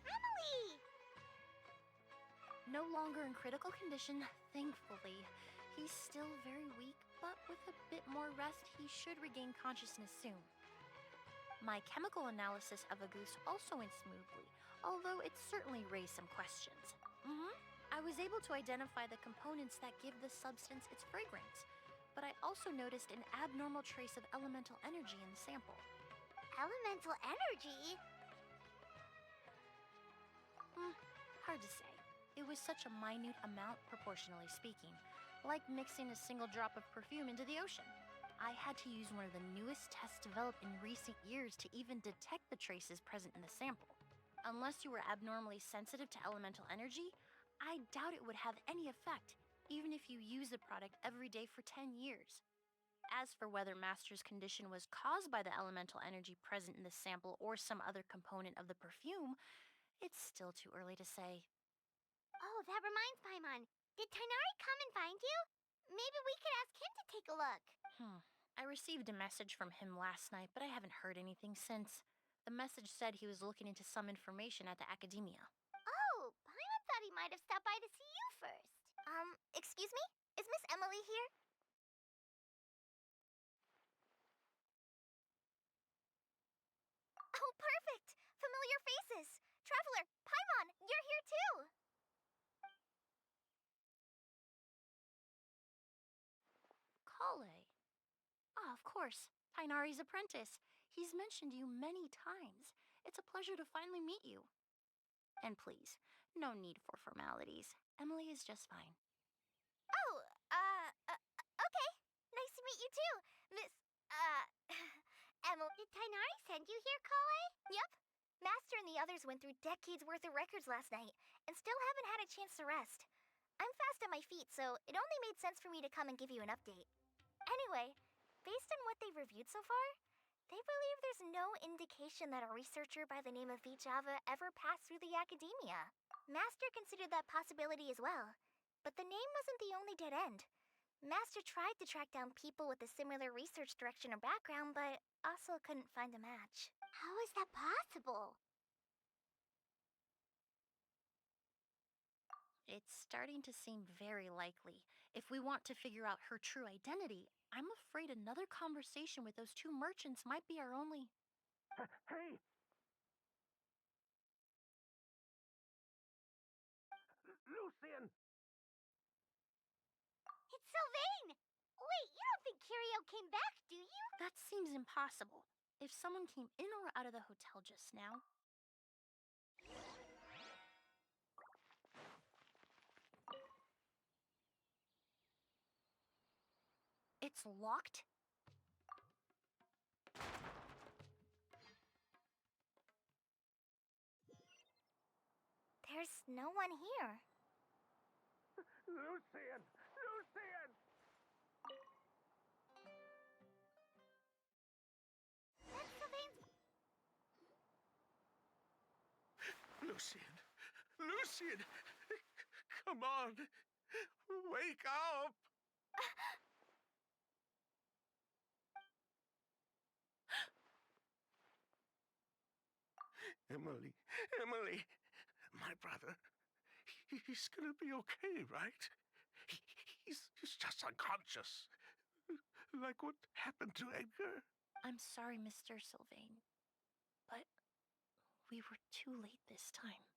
Emilie! No longer in critical condition, thankfully. He's still very weak, but with a bit more rest, he should regain consciousness soon. My chemical analysis of Auguste also went smoothly, although it certainly raised some questions. I was able to identify the components that give the substance its fragrance, but I also noticed an abnormal trace of elemental energy in the sample. Elemental energy? Hard to say. It was such a minute amount, proportionally speaking, like mixing a single drop of perfume into the ocean. I had to use one of the newest tests developed in recent years to even detect the traces present in the sample. Unless you were abnormally sensitive to elemental energy, I doubt it would have any effect, even if you use the product every day for 10 years. As for whether Master's condition was caused by the elemental energy present in the sample or some other component of the perfume, it's still too early to say. Oh, that reminds Paimon. Did Tainari come and find you? Maybe we could ask him to take a look. I received a message from him last night, but I haven't heard anything since. The message said he was looking into some information at the academia. Oh, Paimon thought he might have stopped by to see you first. Excuse me? Is Miss Emilie here? Oh, perfect! Familiar faces! Traveler, Paimon, you're here too! Kale. Ah, of course. Tainari's apprentice. He's mentioned you many times. It's a pleasure to finally meet you. And please, no need for formalities. Emilie is just fine. Oh, okay. Nice to meet you too, Miss, Emily. Did Tainari send you here, Kale? Yep. Master and the others went through decades worth of records last night, and still haven't had a chance to rest. I'm fast on my feet, so it only made sense for me to come and give you an update. Anyway, based on what they've reviewed so far, they believe there's no indication that a researcher by the name of Vijava ever passed through the academia. Master considered that possibility as well, but the name wasn't the only dead end. Master tried to track down people with a similar research direction or background, but also couldn't find a match. How is that possible? It's starting to seem very likely. If we want to figure out her true identity, I'm afraid another conversation with those two merchants might be our only... Hey! Lucian! It's Sylvain! Wait, you don't think Curio came back, do you? That seems impossible. If someone came in or out of the hotel just now... It's locked? There's no one here. Lucian! Lucian! That's Sylvain's... Lucian! Lucian! Come on! Wake up! Emilie, Emilie, my brother, he's gonna be okay, right? He's just unconscious. Like what happened to Edgar? I'm sorry, Mr. Sylvain, but we were too late this time.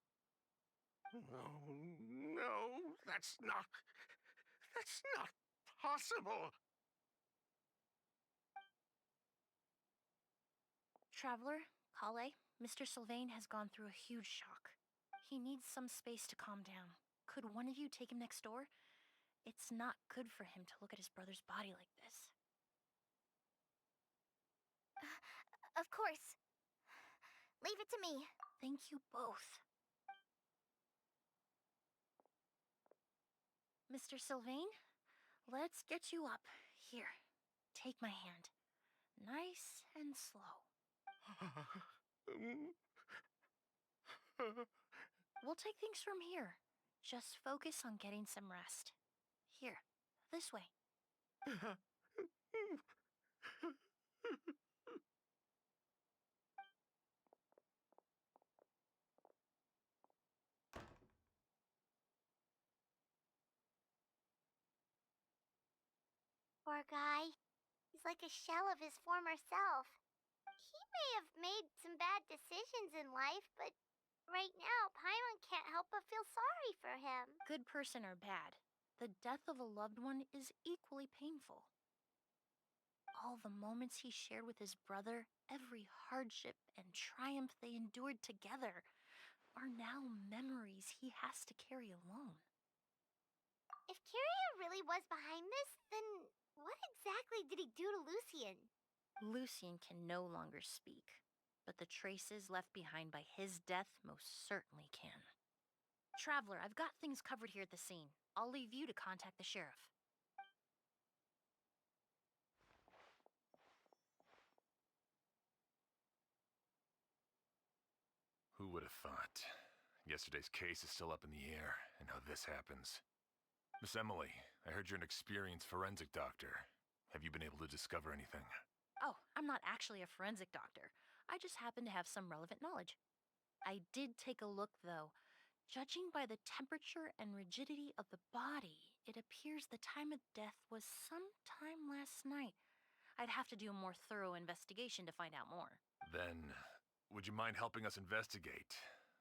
Oh, no, that's not possible. Traveler, Kale, Mr. Sylvain has gone through a huge shock. He needs some space to calm down. Could one of you take him next door? It's not good for him to look at his brother's body like this. Of course. Leave it to me. Thank you both. Mr. Sylvain, let's get you up. Here, take my hand. Nice and slow. We'll take things from here. Just focus on getting some rest. Here, this way. Poor guy. He's like a shell of his former self. He may have made some bad decisions in life, but right now, Paimon can't help but feel sorry for him. Good person or bad, the death of a loved one is equally painful. All the moments he shared with his brother, every hardship and triumph they endured together, are now memories he has to carry alone. If Curia really was behind this, then what exactly did he do to Lucien? Lucien can no longer speak, but the traces left behind by his death most certainly can. Traveler, I've got things covered here at the scene. I'll leave you to contact the sheriff. Who would have thought? Yesterday's case is still up in the air, and now this happens. Miss Emilie, I heard you're an experienced forensic doctor. Have you been able to discover anything? Oh, I'm not actually a forensic doctor. I just happen to have some relevant knowledge. I did take a look, though. Judging by the temperature and rigidity of the body, it appears the time of death was sometime last night. I'd have to do a more thorough investigation to find out more. Then, would you mind helping us investigate?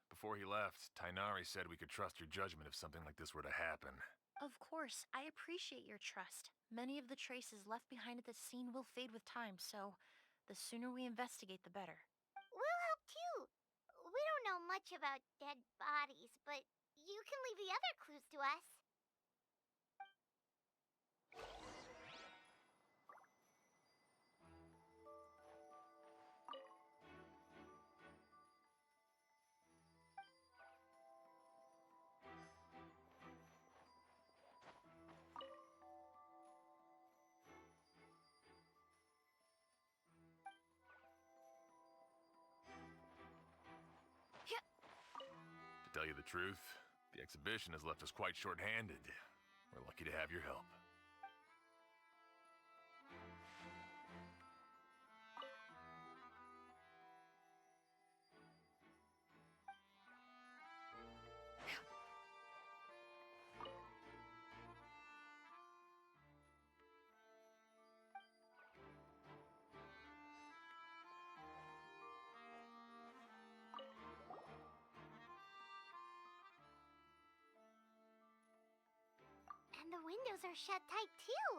Before he left, Tainari said we could trust your judgment if something like this were to happen. Of course, I appreciate your trust. Many of the traces left behind at the scene will fade with time, so the sooner we investigate, the better. We'll help too. We don't know much about dead bodies, but you can leave the other clues to us. To tell you the truth, the exhibition has left us quite short-handed. We're lucky to have your help. And the windows are shut tight too.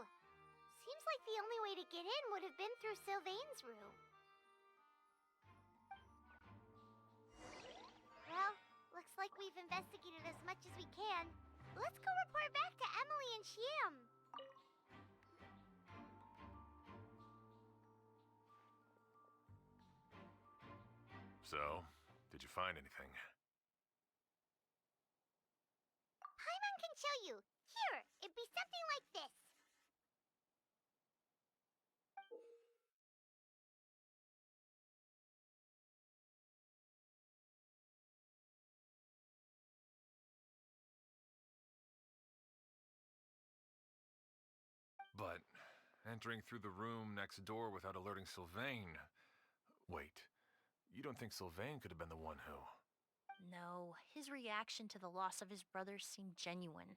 Seems like the only way to get in would have been through Sylvain's room. Well, looks like we've investigated as much as we can. Let's go report back to Emilie and Shiam. So, did you find anything? Paimon can show you. Here, it'd be something like this. But entering through the room next door without alerting Sylvain... Wait, you don't think Sylvain could have been the one who... No, his reaction to the loss of his brother seemed genuine,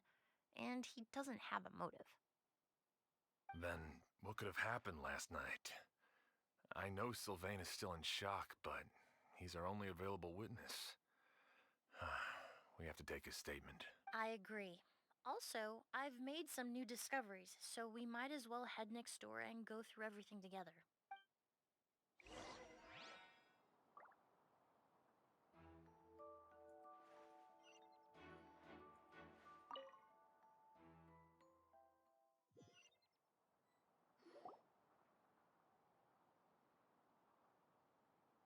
and he doesn't have a motive. Then what could have happened last night? I know Sylvain is still in shock, but he's our only available witness. We have to take his statement. I agree. Also, I've made some new discoveries, so we might as well head next door and go through everything together.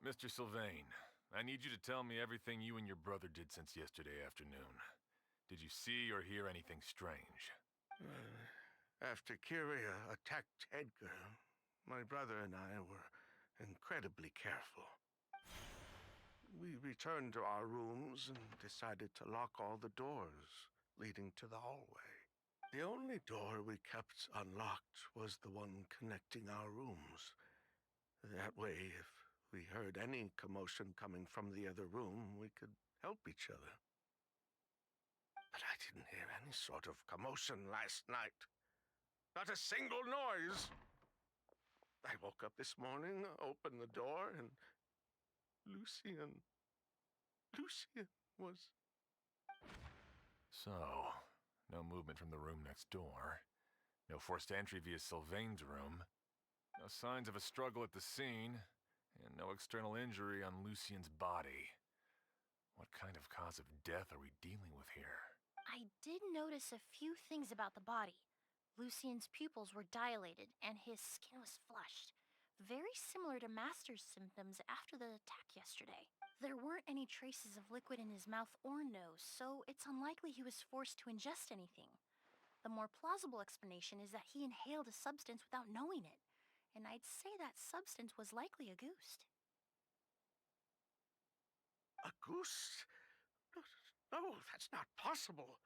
Mr. Sylvain, I need you to tell me everything you and your brother did since yesterday afternoon. Did you see or hear anything strange? After Kyria attacked Edgar, my brother and I were incredibly careful. We returned to our rooms and decided to lock all the doors leading to the hallway. The only door we kept unlocked was the one connecting our rooms. That way, if we heard any commotion coming from the other room, we could help each other. But I didn't hear any sort of commotion last night. Not a single noise. I woke up this morning, opened the door, and Lucien was... So, no movement from the room next door. No forced entry via Sylvain's room. No signs of a struggle at the scene. And no external injury on Lucien's body. What kind of cause of death are we dealing with here? I did notice a few things about the body. Lucian's pupils were dilated and his skin was flushed, very similar to Master's symptoms after the attack yesterday. There weren't any traces of liquid in his mouth or nose, so it's unlikely he was forced to ingest anything. The more plausible explanation is that he inhaled a substance without knowing it, and I'd say that substance was likely a goose. A goose? No, that's not possible.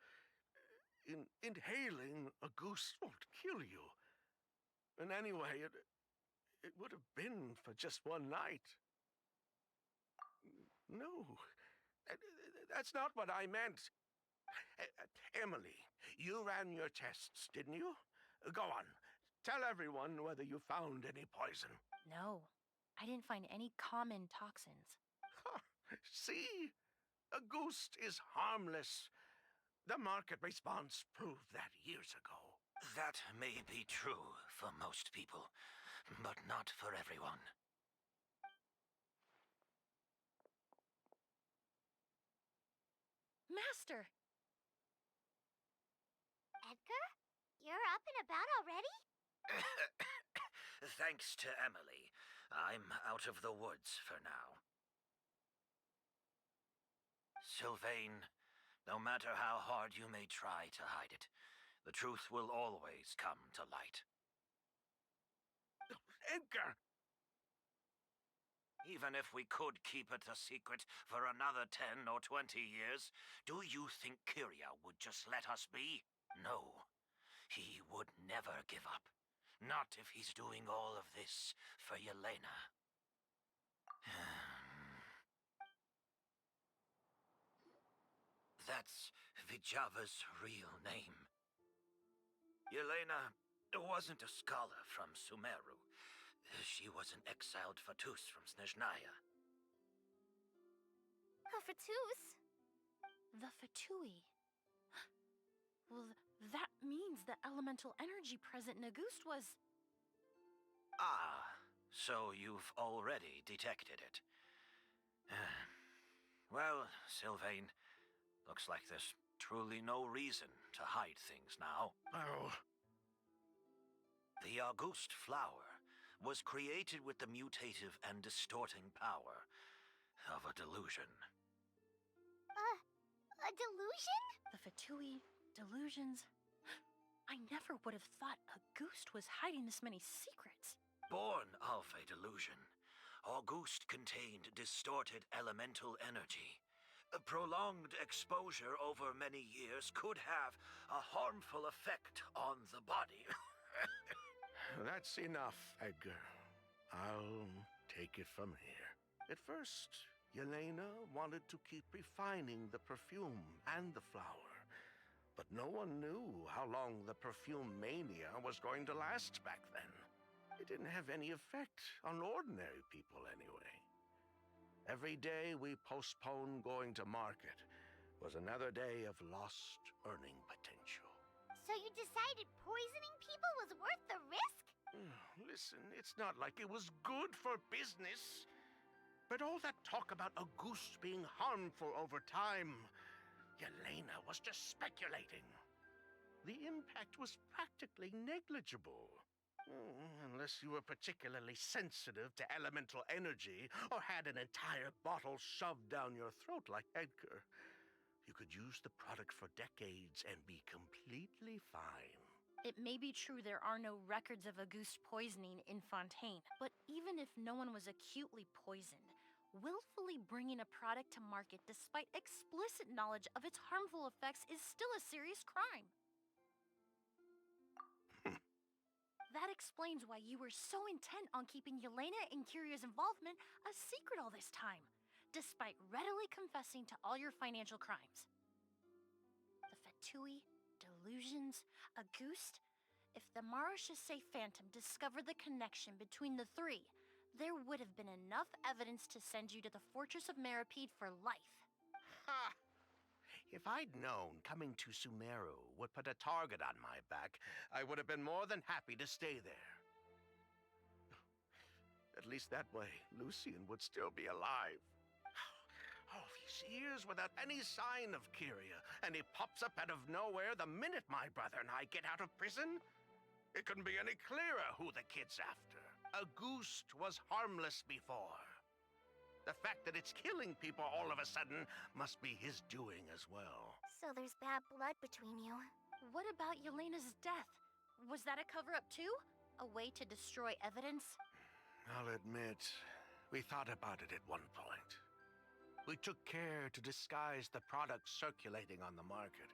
Inhaling a goose won't kill you. And anyway, it would have been for just one night. No, that's not what I meant. Emily, you ran your tests, didn't you? Go on. Tell everyone whether you found any poison. No, I didn't find any common toxins. See? A goose is harmless. The market response proved that years ago. That may be true for most people, but not for everyone. Master! Edgar? You're up and about already? Thanks to Emilie, I'm out of the woods for now. Sylvain, no matter how hard you may try to hide it, the truth will always come to light. Edgar! Even if we could keep it a secret for another 10 or 20 years, do you think Kyria would just let us be? No. He would never give up. Not if he's doing all of this for Yelena. That's Vijava's real name. Yelena wasn't a scholar from Sumeru. She was an exiled Fatus from Snezhnaya. A Fatus? The Fatui. Well, that means the elemental energy present in Auguste was... Ah, so you've already detected it. Well, Sylvain, looks like there's truly no reason to hide things now. Oh. The Auguste flower was created with the mutative and distorting power of a delusion. A delusion? The Fatui, delusions... I never would have thought Auguste was hiding this many secrets. Born of a delusion, Auguste contained distorted elemental energy. A prolonged exposure over many years could have a harmful effect on the body. That's enough, Edgar. I'll take it from here. At first, Yelena wanted to keep refining the perfume and the flower. But no one knew how long the perfume mania was going to last back then. It didn't have any effect on ordinary people anyway. Every day we postponed going to market was another day of lost earning potential. So you decided poisoning people was worth the risk? Listen, it's not like it was good for business. But all that talk about Auguste being harmful over time, Yelena was just speculating. The impact was practically negligible. Unless you were particularly sensitive to elemental energy or had an entire bottle shoved down your throat like Edgar. You could use the product for decades and be completely fine. It may be true there are no records of Auguste poisoning in Fontaine, but even if no one was acutely poisoned, willfully bringing a product to market despite explicit knowledge of its harmful effects is still a serious crime. That explains why you were so intent on keeping Yelena and Kyria's involvement a secret all this time, despite readily confessing to all your financial crimes. The Fatui, delusions, Auguste. If the Marechaussee Phantom discovered the connection between the three, there would have been enough evidence to send you to the Fortress of Meripede for life. Ha! If I'd known coming to Sumeru would put a target on my back, I would have been more than happy to stay there. At least that way, Lucian would still be alive. All these years without any sign of Kyria, and he pops up out of nowhere the minute my brother and I get out of prison? It couldn't be any clearer who the kid's after. Auguste was harmless before. The fact that it's killing people all of a sudden must be his doing as well. So there's bad blood between you. What about Yelena's death? Was that a cover-up too? A way to destroy evidence? I'll admit, we thought about it at one point. We took care to disguise the products circulating on the market,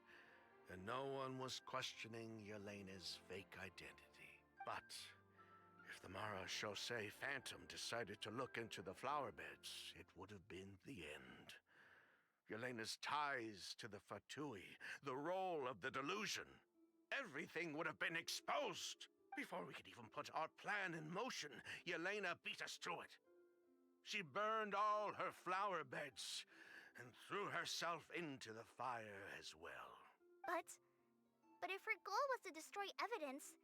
and no one was questioning Yelena's fake identity. But if the Mara Chaussee Phantom decided to look into the flower beds, it would have been the end. Yelena's ties to the Fatui, the role of the delusion, everything would have been exposed. Before we could even put our plan in motion, Yelena beat us to it. She burned all her flower beds and threw herself into the fire as well. But if her goal was to destroy evidence,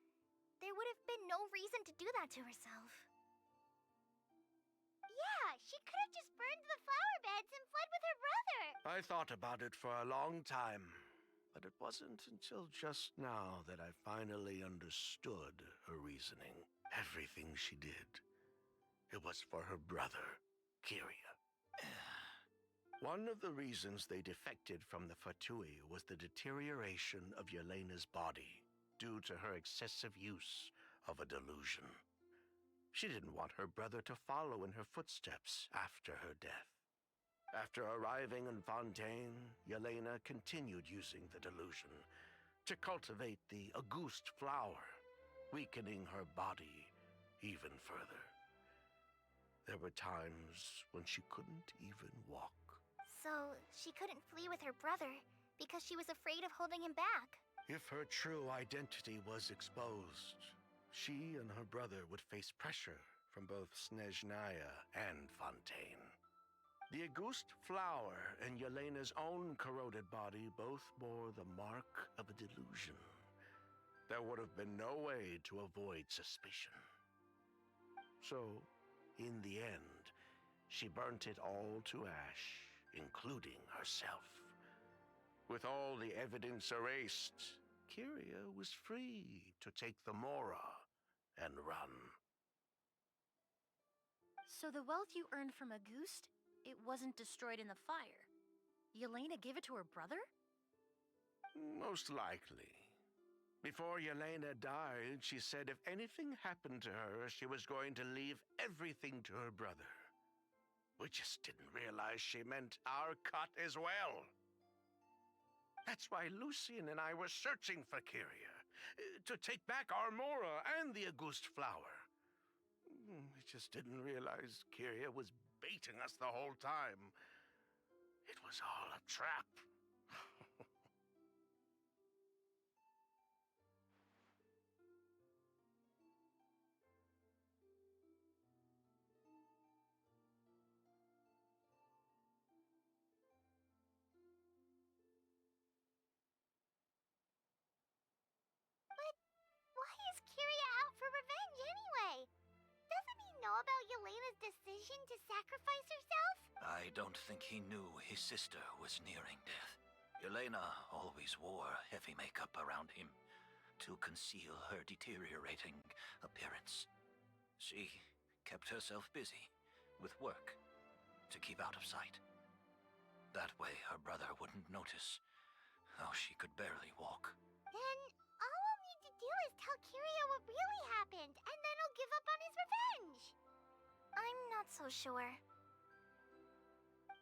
there would have been no reason to do that to herself. Yeah, she could have just burned the flower beds and fled with her brother. I thought about it for a long time, but it wasn't until just now that I finally understood her reasoning. Everything she did, it was for her brother, Kyria. One of the reasons they defected from the Fatui was the deterioration of Yelena's body due to her excessive use of a delusion. She didn't want her brother to follow in her footsteps after her death. After arriving in Fontaine, Yelena continued using the delusion to cultivate the Auguste flower, weakening her body even further. There were times when she couldn't even walk. So she couldn't flee with her brother because she was afraid of holding him back. If her true identity was exposed, she and her brother would face pressure from both Snezhnaya and Fontaine. The Auguste flower and Yelena's own corroded body both bore the mark of a delusion. There would have been no way to avoid suspicion. So, in the end, she burnt it all to ash, including herself. With all the evidence erased, Kyria was free to take the Mora and run. So the wealth you earned from Auguste, it wasn't destroyed in the fire. Yelena gave it to her brother? Most likely. Before Yelena died, she said if anything happened to her, she was going to leave everything to her brother. We just didn't realize she meant our cut as well. That's why Lucien and I were searching for Kyria, to take back our Mora and the Auguste flower. We just didn't realize Kyria was baiting us the whole time. It was all a trap. Why is Kyria out for revenge anyway? Doesn't he know about Yelena's decision to sacrifice herself? I don't think he knew his sister was nearing death. Yelena always wore heavy makeup around him to conceal her deteriorating appearance. She kept herself busy with work to keep out of sight. That way her brother wouldn't notice how she could barely walk. Then all we'll need to do is tell Kyria what really happened, and then he'll give up on his revenge. I'm not so sure.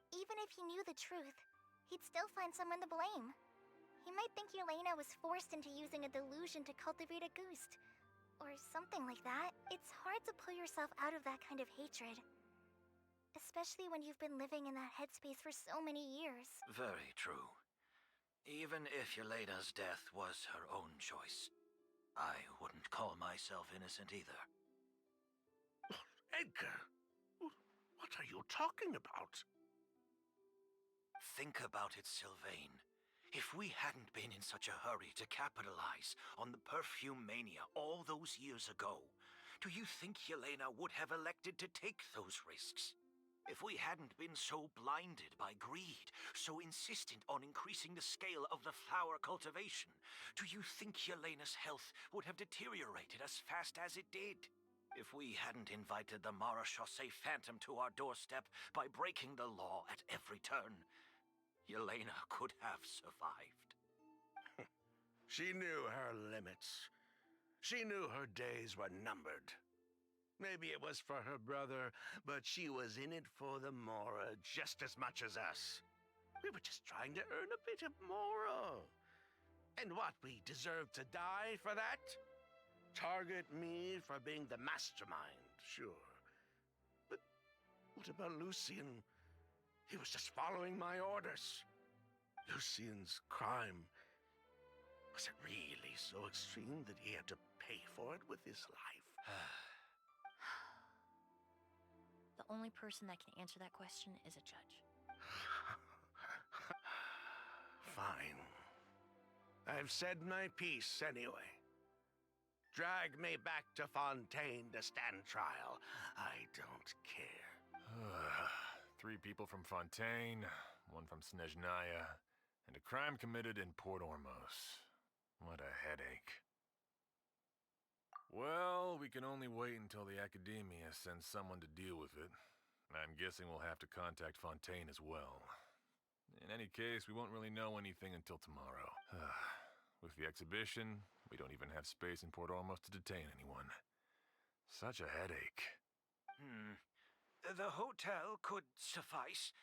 Even if he knew the truth, he'd still find someone to blame. He might think Yelena was forced into using a delusion to cultivate Auguste, or something like that. It's hard to pull yourself out of that kind of hatred, especially when you've been living in that headspace for so many years. Very true. Even if Yelena's death was her own choice, I wouldn't call myself innocent either. Edgar, what are you talking about? Think about it, Sylvain. If we hadn't been in such a hurry to capitalize on the perfume mania all those years ago, do you think Yelena would have elected to take those risks? If we hadn't been so blinded by greed, so insistent on increasing the scale of the flower cultivation, do you think Yelena's health would have deteriorated as fast as it did? If we hadn't invited the Marechaussee Phantom to our doorstep by breaking the law at every turn, Yelena could have survived. She knew her limits. She knew her days were numbered. Maybe it was for her brother, but she was in it for the Mora just as much as us. We were just trying to earn a bit of Mora. And what, we deserve to die for that? Target me for being the mastermind, sure. But what about Lucien? He was just following my orders. Lucien's crime, was it really so extreme that he had to pay for it with his life? The only person that can answer that question is a judge. Fine. I've said my piece anyway. Drag me back to Fontaine to stand trial. I don't care. 3 people from Fontaine, 1 from Snezhnaya, and a crime committed in Port Ormos. What a headache. Well, we can only wait until the Academia sends someone to deal with it. I'm guessing we'll have to contact Fontaine as well. In any case, we won't really know anything until tomorrow. With the exhibition, we don't even have space in Port Ormos to detain anyone. Such a headache. The hotel could suffice.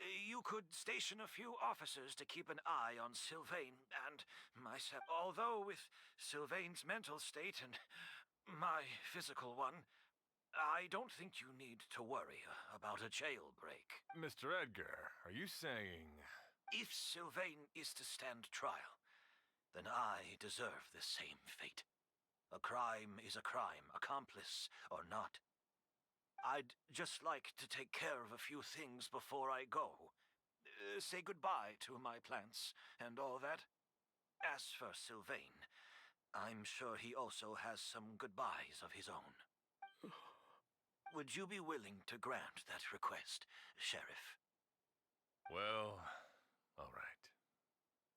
You could station a few officers to keep an eye on Sylvain and myself. Although with Sylvain's mental state and my physical one, I don't think you need to worry about a jailbreak. Mr. Edgar, are you saying... If Sylvain is to stand trial, then I deserve the same fate. A crime is a crime, accomplice or not. I'd just like to take care of a few things before I go. Say goodbye to my plants and all that. As for Sylvain, I'm sure he also has some goodbyes of his own. Would you be willing to grant that request, Sheriff? Well, all right.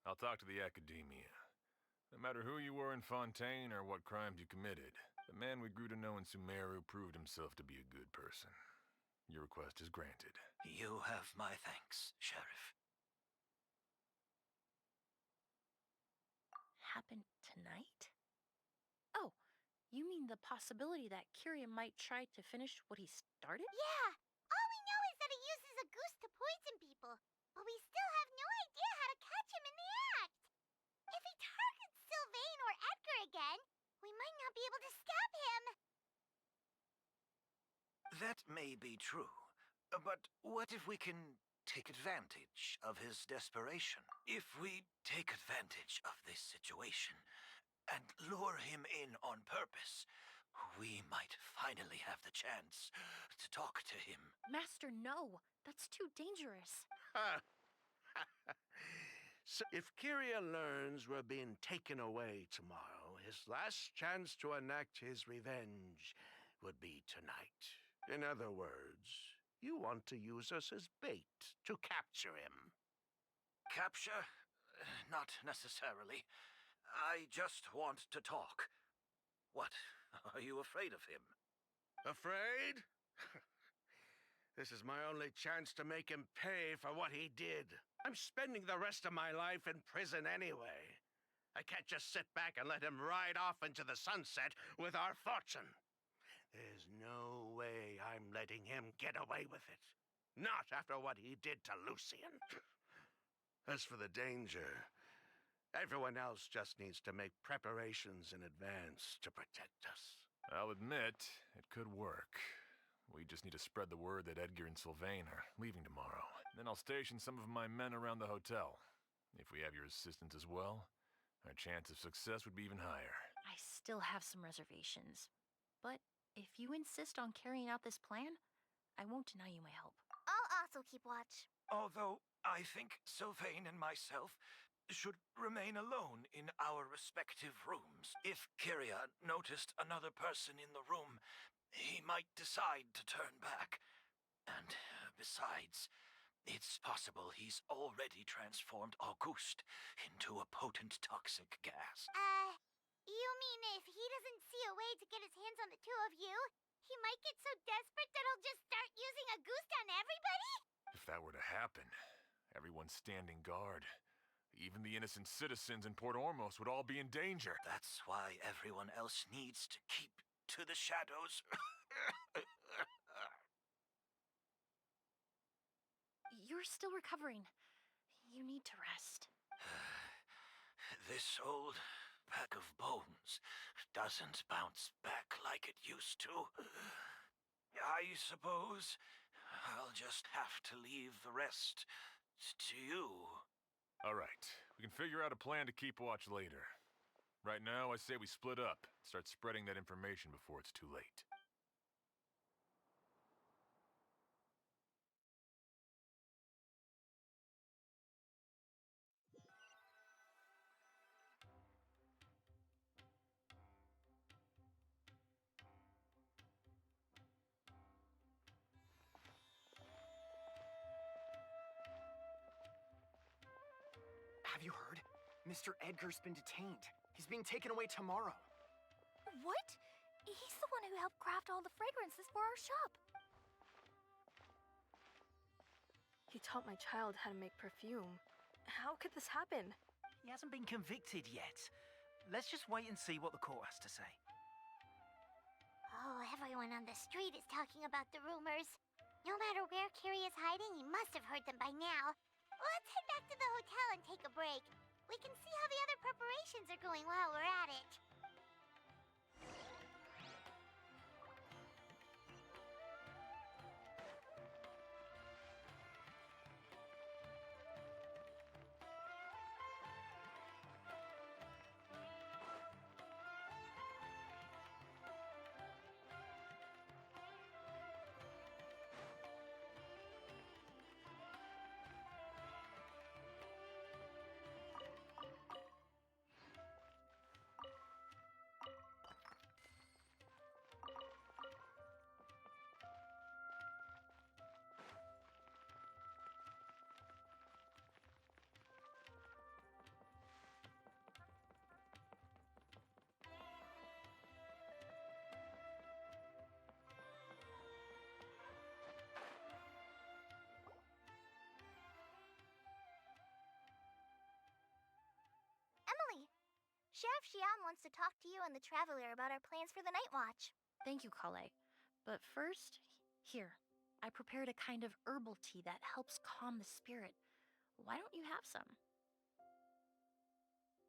I'll talk to the Academia. No matter who you were in Fontaine or what crimes you committed, the man we grew to know in Sumeru proved himself to be a good person. Your request is granted. You have my thanks, Sheriff. Happen tonight? Oh, you mean the possibility that Kyria might try to finish what he started? Yeah, all we know is that he uses a goose to poison people, but we still have no idea how to catch him in the act. If he targets Sylvain or Edgar again, we might not be able to stop him. That may be true, but what if we can take advantage of his desperation? If we take advantage of this situation and lure him in on purpose, we might finally have the chance to talk to him. Master, no. That's too dangerous. So if Kyria learns we're being taken away tomorrow, his last chance to enact his revenge would be tonight. In other words, you want to use us as bait to capture him. Capture? Not necessarily. I just want to talk. What? Are you afraid of him? Afraid? This is my only chance to make him pay for what he did. I'm spending the rest of my life in prison anyway. I can't just sit back and let him ride off into the sunset with our fortune. There's no way I'm letting him get away with it. Not after what he did to Lucien. As for the danger, everyone else just needs to make preparations in advance to protect us. I'll admit, it could work. We just need to spread the word that Edgar and Sylvain are leaving tomorrow. Then I'll station some of my men around the hotel. If we have your assistance as well, our chance of success would be even higher. I still have some reservations. But if you insist on carrying out this plan, I won't deny you my help. I'll also keep watch. Although I think Sylvain and myself should remain alone in our respective rooms. If Kyria noticed another person in the room, he might decide to turn back. And besides, it's possible he's already transformed Auguste into a potent toxic gas. You mean if he doesn't see a way to get his hands on the two of you, he might get so desperate that he'll just start using a goose on everybody? If that were to happen, everyone's standing guard. Even the innocent citizens in Port Ormos would all be in danger. That's why everyone else needs to keep to the shadows. You're still recovering. You need to rest. This old pack of bones doesn't bounce back like it used to. I suppose I'll just have to leave the rest to you. All right, we can figure out a plan to keep watch later. Right now, I say we split up, start spreading that information before it's too late. Have you heard? Mr. Edgar's been detained. He's being taken away tomorrow. What? He's the one who helped craft all the fragrances for our shop. He taught my child how to make perfume. How could this happen? He hasn't been convicted yet. Let's just wait and see what the court has to say. Oh, everyone on the street is talking about the rumors. No matter where Curie is hiding, he must have heard them by now. Let's head back to the hotel and take a break. We can see how the other preparations are going while we're at it. Emilie, Chef Xian wants to talk to you and the Traveler about our plans for the night watch. Thank you, Kale. But first, here. I prepared a kind of herbal tea that helps calm the spirit. Why don't you have some?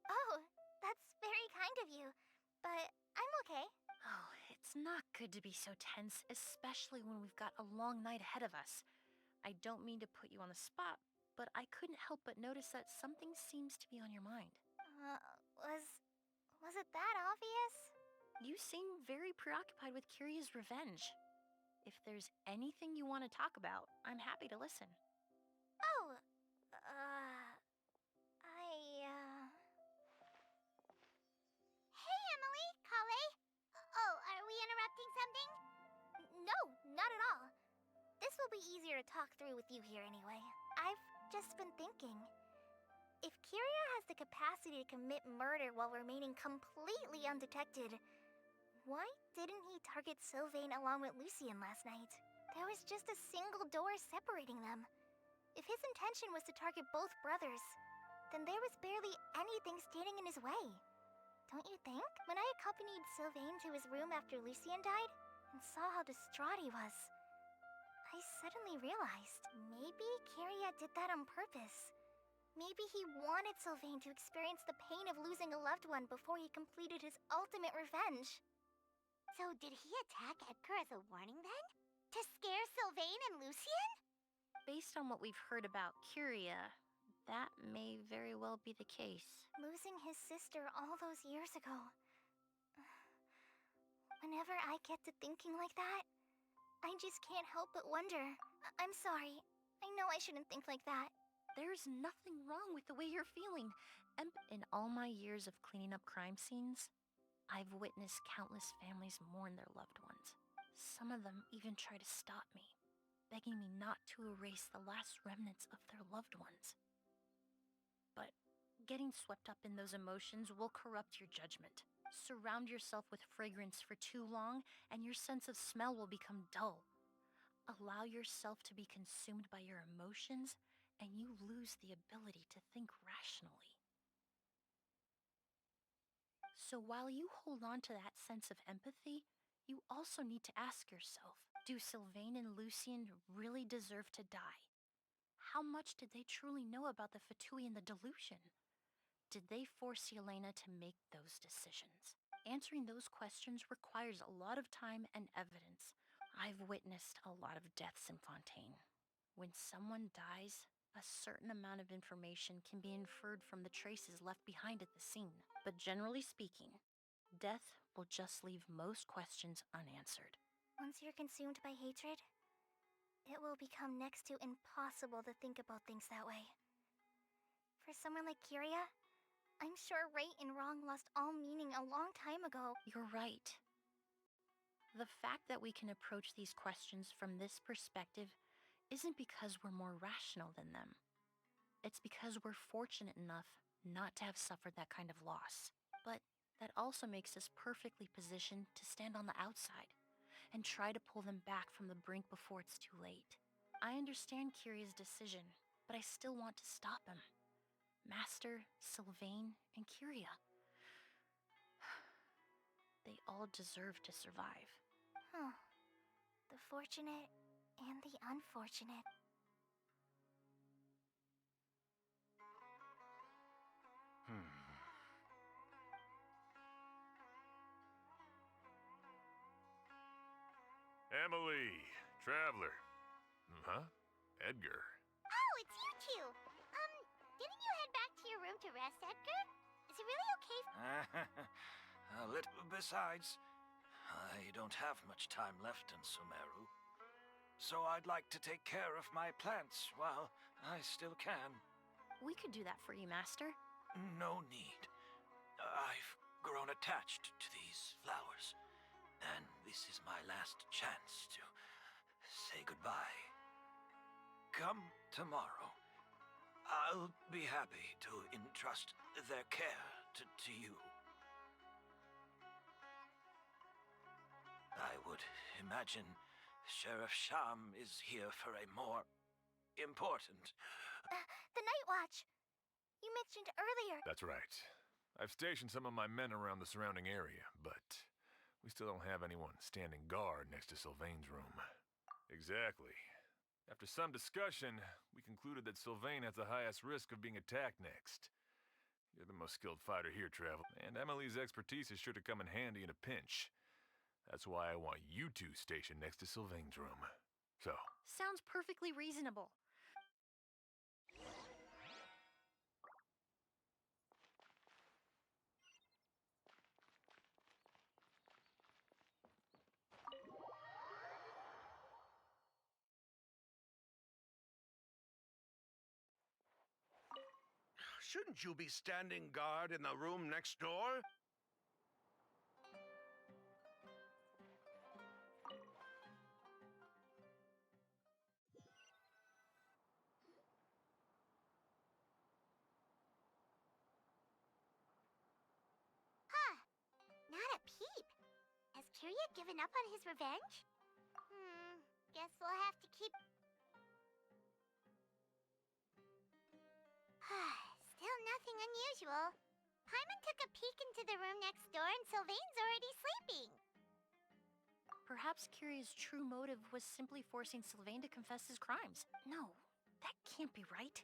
Oh, that's very kind of you, but I'm okay. Oh, it's not good to be so tense, especially when we've got a long night ahead of us. I don't mean to put you on the spot, but I couldn't help but notice that something seems to be on your mind. Was it that obvious? You seem very preoccupied with Kyria's revenge. If there's anything you want to talk about, I'm happy to listen. Oh, Hey, Emilie, Kale. Oh, are we interrupting something? No, not at all. This will be easier to talk through with you here anyway. I've just been thinking. If Kyria has the capacity to commit murder while remaining completely undetected, why didn't he target Sylvain along with Lucien last night? There was just a single door separating them. If his intention was to target both brothers, then there was barely anything standing in his way. Don't you think? When I accompanied Sylvain to his room after Lucien died and saw how distraught he was, I suddenly realized maybe Kyria did that on purpose. Maybe he wanted Sylvain to experience the pain of losing a loved one before he completed his ultimate revenge. So did he attack Edgar as a warning then? To scare Sylvain and Lucien? Based on what we've heard about Kyria, that may very well be the case. Losing his sister all those years ago. Whenever I get to thinking like that, I just can't help but wonder. I'm sorry. I know I shouldn't think like that. There's nothing wrong with the way you're feeling. In all my years of cleaning up crime scenes, I've witnessed countless families mourn their loved ones. Some of them even try to stop me. begging me not to erase the last remnants of their loved ones. But getting swept up in those emotions will corrupt your judgment. Surround yourself with fragrance for too long, and your sense of smell will become dull. Allow yourself to be consumed by your emotions, and you lose the ability to think rationally. So while you hold on to that sense of empathy, you also need to ask yourself, do Sylvain and Lucien really deserve to die? How much did they truly know about the Fatui and the delusion? Did they force Yelena to make those decisions? Answering those questions requires a lot of time and evidence. I've witnessed a lot of deaths in Fontaine. When someone dies, a certain amount of information can be inferred from the traces left behind at the scene. But generally speaking, death will just leave most questions unanswered. Once you're consumed by hatred, it will become next to impossible to think about things that way. For someone like Kyria, I'm sure right and wrong lost all meaning a long time ago. You're right. The fact that we can approach these questions from this perspective isn't because we're more rational than them. It's because we're fortunate enough not to have suffered that kind of loss. But that also makes us perfectly positioned to stand on the outside and try to pull them back from the brink before it's too late. I understand Kyria's decision, but I still want to stop him. Master, Sylvain, and Kyria. They all deserve to survive. Huh. The fortunate and the unfortunate. Emilie, Traveler. Huh? Edgar. Oh, it's you two! Didn't you head back to your room to rest, Edgar? Is it really okay A little besides, I don't have much time left in Sumeru. So I'd like to take care of my plants while I still can. We could do that for you, Master. No need. I've grown attached to these flowers, and this is my last chance to say goodbye. Come tomorrow. I'll be happy to entrust their care to you. I would imagine Sheriff Sham is here for a more important... The Night Watch! You mentioned earlier. That's right. I've stationed some of my men around the surrounding area, but we still don't have anyone standing guard next to Sylvain's room. Exactly. After some discussion, we concluded that Sylvain has the highest risk of being attacked next. You're the most skilled fighter here, Travel, and Emilie's expertise is sure to come in handy in a pinch. That's why I want you two stationed next to Sylvain's room. So... Sounds perfectly reasonable. Shouldn't you be standing guard in the room next door? Huh. Not a peep. Has Kyria given up on his revenge? Guess we'll have to keep... Still nothing unusual. Paimon took a peek into the room next door and Sylvain's already sleeping. Perhaps Kyria's true motive was simply forcing Sylvain to confess his crimes. No, that can't be right.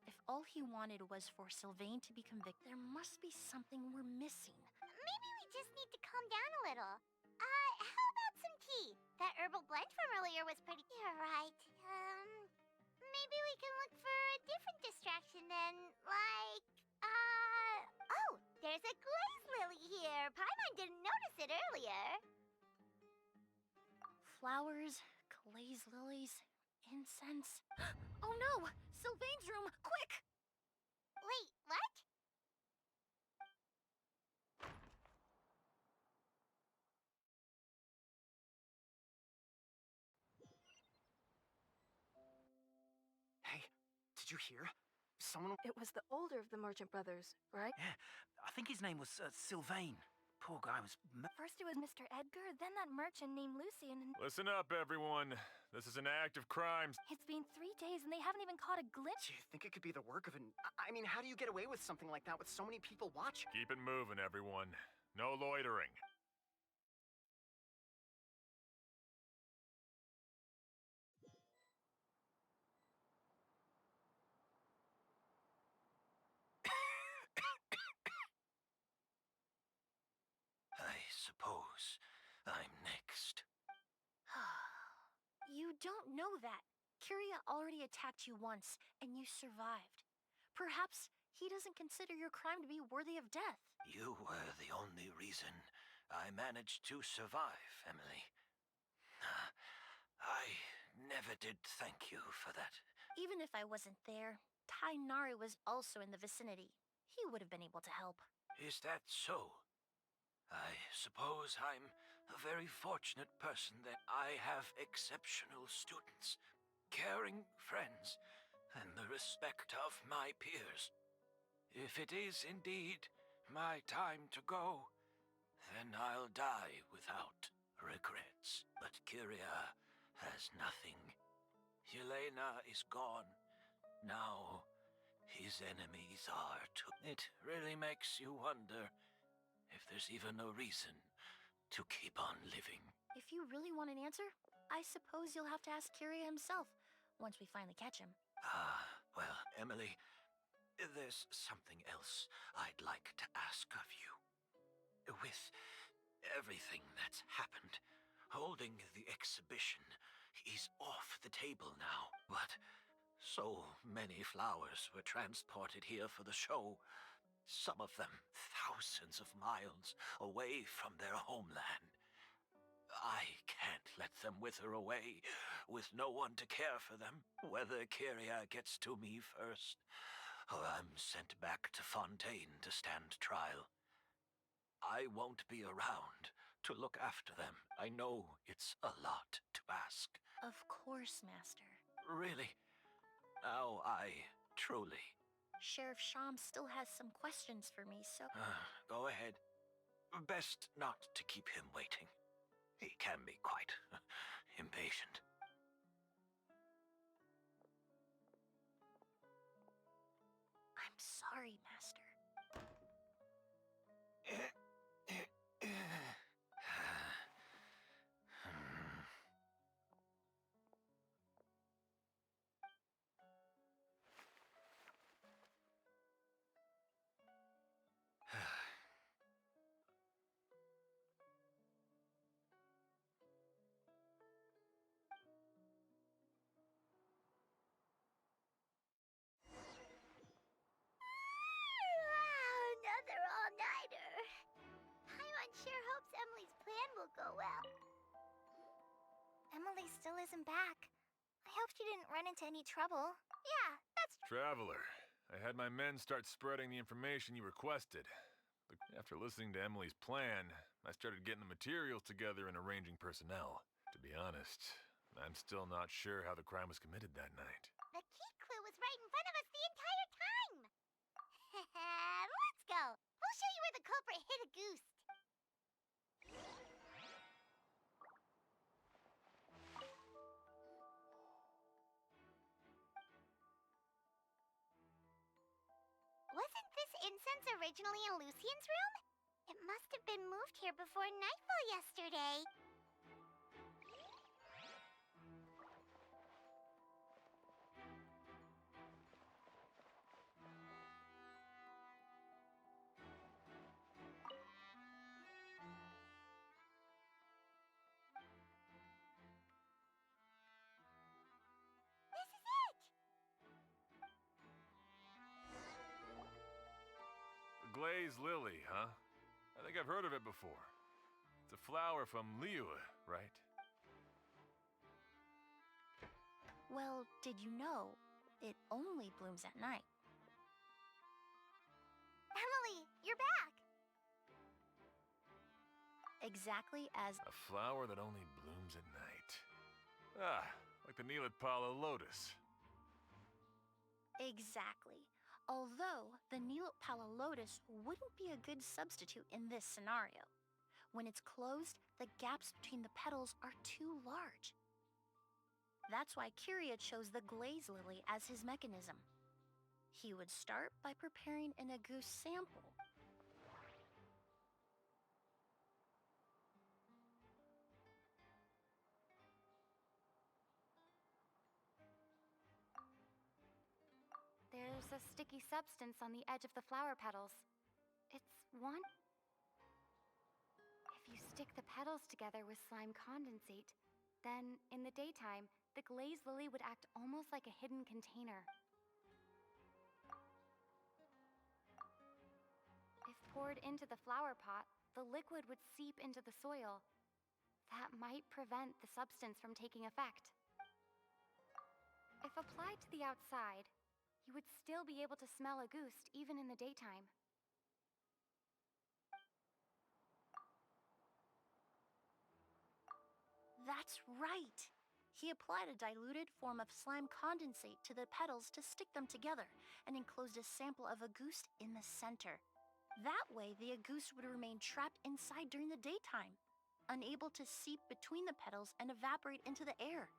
If all he wanted was for Sylvain to be convicted, there must be something we're missing. Maybe we just need to calm down a little. How about some tea? That herbal blend from earlier was pretty... You're right. Maybe we can look for a different distraction then, like... Oh, there's a glaze lily here. Paimon didn't notice it earlier. Flowers, glaze lilies, incense. Oh no! Sylvain's room! Quick! Wait, what? Did you hear? Someone... It was the older of the merchant brothers, right? Yeah, I think his name was Sylvain. Poor guy was... First it was Mr. Edgar, then that merchant named Lucian, and Listen up, everyone. This is an act of crime. it's been 3 days and they haven't even caught a glimpse. Do you think it could be the work of an... I mean, how do you get away with something like that with so many people watching? Keep it moving, everyone. No loitering. I suppose I'm next. You don't know that. Kyria already attacked you once, and you survived. Perhaps he doesn't consider your crime to be worthy of death. You were the only reason I managed to survive, Emily. I never did thank you for that. Even if I wasn't there, Tainari was also in the vicinity. He would have been able to help. Is that so? I suppose I'm a very fortunate person that I have exceptional students, caring friends, and the respect of my peers. If it is indeed my time to go, then I'll die without regrets. But Kyria has nothing. Yelena is gone. Now his enemies are too. It really makes you wonder if there's even a reason to keep on living. If you really want an answer, I suppose you'll have to ask Kyria himself once we finally catch him. Well, Emily, there's something else I'd like to ask of you. With everything that's happened, holding the exhibition is off the table now. But so many flowers were transported here for the show. Some of them thousands of miles away from their homeland. I can't let them wither away with no one to care for them, whether Kyria gets to me first or I'm sent back to Fontaine to stand trial. I won't be around to look after them. I know it's a lot to ask. Of course, Master. Really? Now I truly... Sheriff Sham still has some questions for me, so... Go ahead. Best not to keep him waiting. He can be quite impatient. I'm sorry, Master. Another all-nighter. Paimon sure hopes Emily's plan will go well. Emily still isn't back. I hope she didn't run into any trouble. Yeah, that's Traveler, I had my men start spreading the information you requested. After listening to Emily's plan, I started getting the materials together and arranging personnel. To be honest, I'm still not sure how the crime was committed that night. the key clue was right in front of us the entire time. Let's go. We'll show you where the culprit hid a goose. Wasn't this incense originally in Lucian's room? It must have been moved here before nightfall yesterday. This is it! The glazed lily, huh? I think I've heard of it before. It's a flower from Liyue, right? Well, did you know it only blooms at night? Emily, you're back! Exactly as... A flower that only blooms at night. Ah, like the Neelitpala lotus. Exactly. Although the Neopala lotus wouldn't be a good substitute in this scenario. When it's closed, the gaps between the petals are too large. That's why Kyria chose the glaze lily as his mechanism. He would start by preparing an agouti sample. There's a sticky substance on the edge of the flower petals. It's one. If you stick the petals together with slime condensate, then in the daytime, the glazed lily would act almost like a hidden container. If poured into the flower pot, the liquid would seep into the soil. That might prevent the substance from taking effect. If applied to the outside, you would still be able to smell agouti even in the daytime. That's right! He applied a diluted form of slime condensate to the petals to stick them together and enclosed a sample of agouti in the center. That way, the agouti would remain trapped inside during the daytime, unable to seep between the petals and evaporate into the air.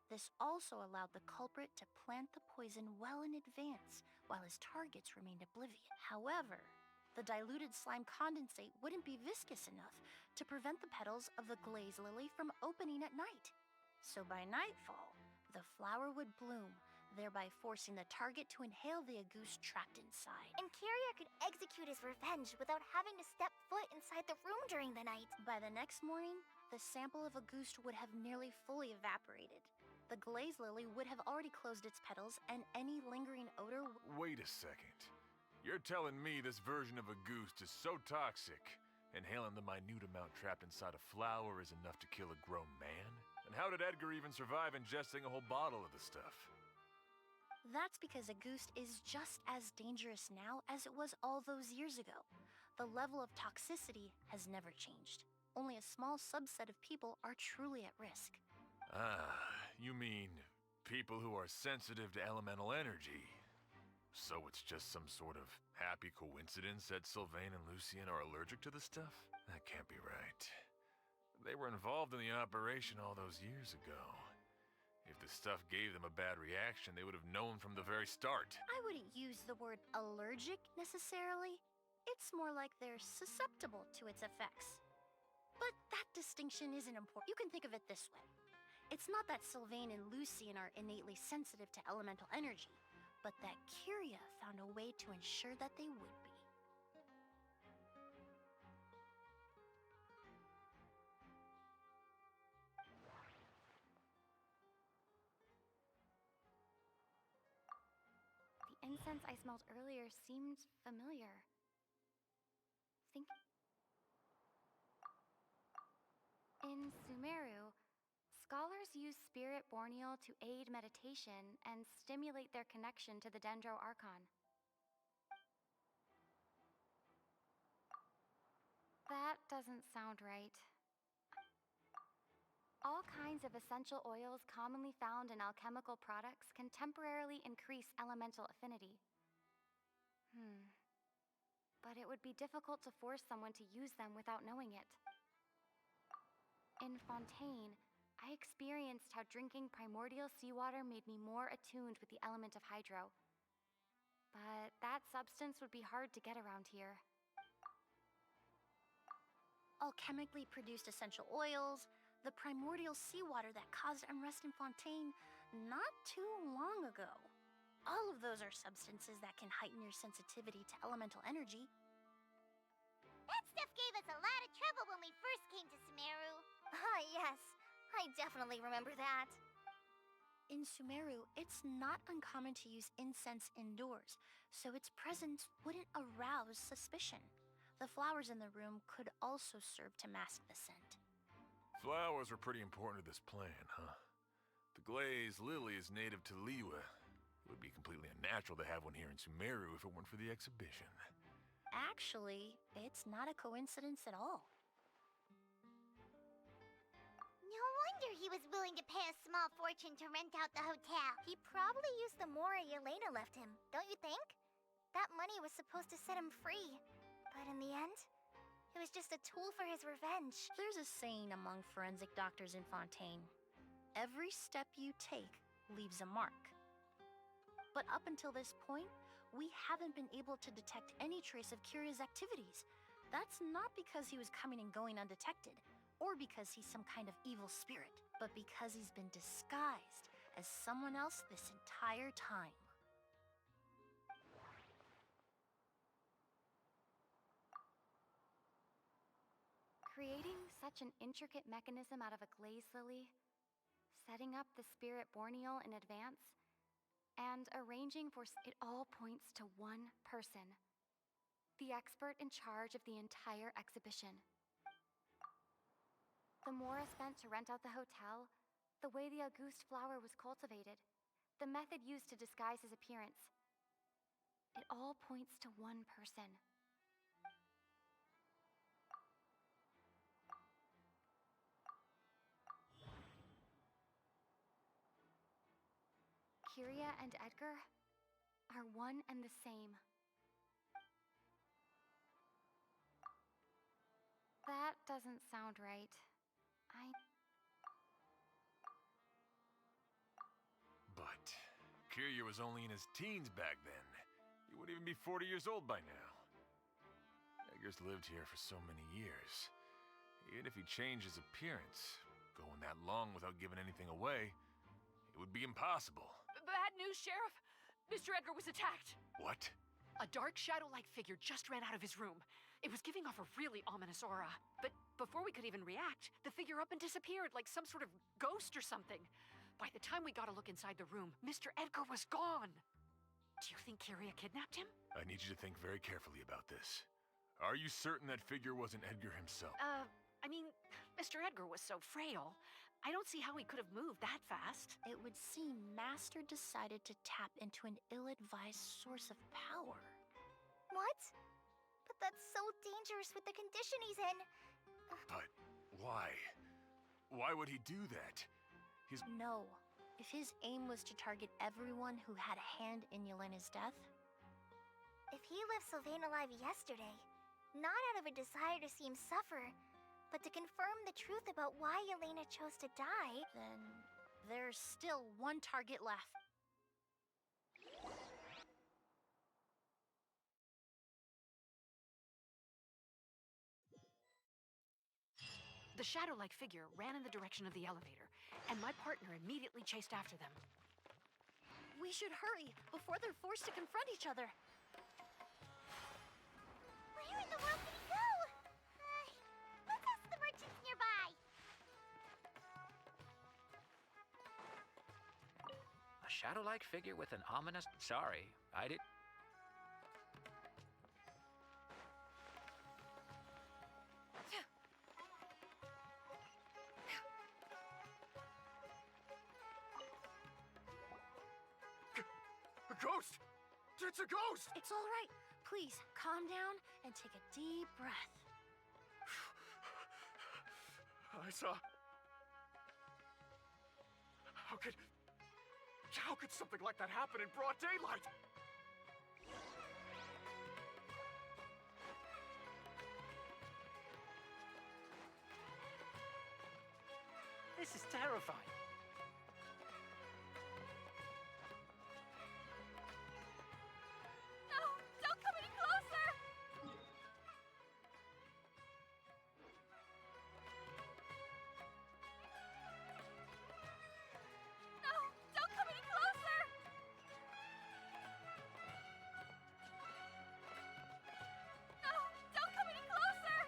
This also allowed the culprit to plant the poison well in advance, while his targets remained oblivious. However, the diluted slime condensate wouldn't be viscous enough to prevent the petals of the glaze lily from opening at night. So by nightfall, the flower would bloom, thereby forcing the target to inhale the agouti trapped inside. And Kyria could execute his revenge without having to step foot inside the room during the night. By the next morning, the sample of agouti would have nearly fully evaporated. The glaze lily would have already closed its petals, and any lingering odor. Wait a second. You're telling me this version of agouti is so toxic, inhaling the minute amount trapped inside a flower is enough to kill a grown man? And how did Edgar even survive ingesting a whole bottle of the stuff? That's because agouti is just as dangerous now as it was all those years ago. The level of toxicity has never changed. Only a small subset of people are truly at risk. Ah, you mean people who are sensitive to elemental energy. So it's just some sort of happy coincidence that Sylvain and Lucien are allergic to the stuff? That can't be right. They were involved in the operation all those years ago. If the stuff gave them a bad reaction, they would have known from the very start. I wouldn't use the word allergic necessarily. It's more like they're susceptible to its effects. But that distinction isn't important. You can think of it this way. It's not that Sylvain and Lucien are innately sensitive to elemental energy, but that Kyria found a way to ensure that they would be. The incense I smelled earlier seemed familiar. In Sumeru, scholars use spirit borneal to aid meditation and stimulate their connection to the Dendro Archon. That doesn't sound right. All kinds of essential oils commonly found in alchemical products can temporarily increase elemental affinity. But it would be difficult to force someone to use them without knowing it. In Fontaine, I experienced how drinking primordial seawater made me more attuned with the element of hydro. But that substance would be hard to get around here. Alchemically produced essential oils, the primordial seawater that caused unrest in Fontaine not too long ago. All of those are substances that can heighten your sensitivity to elemental energy. That stuff gave us a lot of trouble when we first came to Sumeru. Ah, yes. I definitely remember that. In Sumeru, it's not uncommon to use incense indoors, so its presence wouldn't arouse suspicion. The flowers in the room could also serve to mask the scent. Flowers were pretty important to this plan, huh? The glazed lily is native to Liyue. It would be completely unnatural to have one here in Sumeru if it weren't for the exhibition. Actually, it's not a coincidence at all. No wonder he was willing to pay a small fortune to rent out the hotel. He probably used the mora Yelena left him, don't you think? That money was supposed to set him free. But in the end, it was just a tool for his revenge. There's a saying among forensic doctors in Fontaine. Every step you take leaves a mark. But up until this point, we haven't been able to detect any trace of Kyria's activities. That's not because he was coming and going undetected, or because he's some kind of evil spirit, but because he's been disguised as someone else this entire time. Creating such an intricate mechanism out of a glaze lily, setting up the spirit borneal in advance, and arranging for it all points to one person, the expert in charge of the entire exhibition. The mora spent to rent out the hotel, the way the Auguste flower was cultivated, the method used to disguise his appearance. It all points to one person. Kyria and Edgar are one and the same. That doesn't sound right. But Kyria was only in his teens back then. He wouldn't even be 40 years old by now. Edgar's lived here for so many years. Even if he changed his appearance, going that long without giving anything away, it would be impossible. Bad news, Sheriff. Mr. Edgar was attacked. What? A dark shadow-like figure just ran out of his room. It was giving off a really ominous aura. But before we could even react, the figure up and disappeared like some sort of ghost or something. By the time we got a look inside the room, Mr. Edgar was gone. Do you think Kyria kidnapped him? I need you to think very carefully about this. Are you certain that figure wasn't Edgar himself? I mean, Mr. Edgar was so frail. I don't see how he could have moved that fast. It would seem Master decided to tap into an ill-advised source of power. What? But that's so dangerous with the condition he's in. But why? Why would he do that? No. If his aim was to target everyone who had a hand in Yelena's death... If he left Sylvain alive yesterday, not out of a desire to see him suffer, but to confirm the truth about why Yelena chose to die... Then there's still one target left. The shadow-like figure ran in the direction of the elevator, and my partner immediately chased after them. We should hurry before they're forced to confront each other. Where in the world did he go? Let's ask the merchants nearby. A shadow-like figure with an ominous... Sorry, I did... A ghost! It's a ghost! It's all right. Please, calm down and take a deep breath. I saw... How could something like that happen in broad daylight? This is terrifying. No! Don't come any closer! No! Don't come any closer! No! Don't come any closer!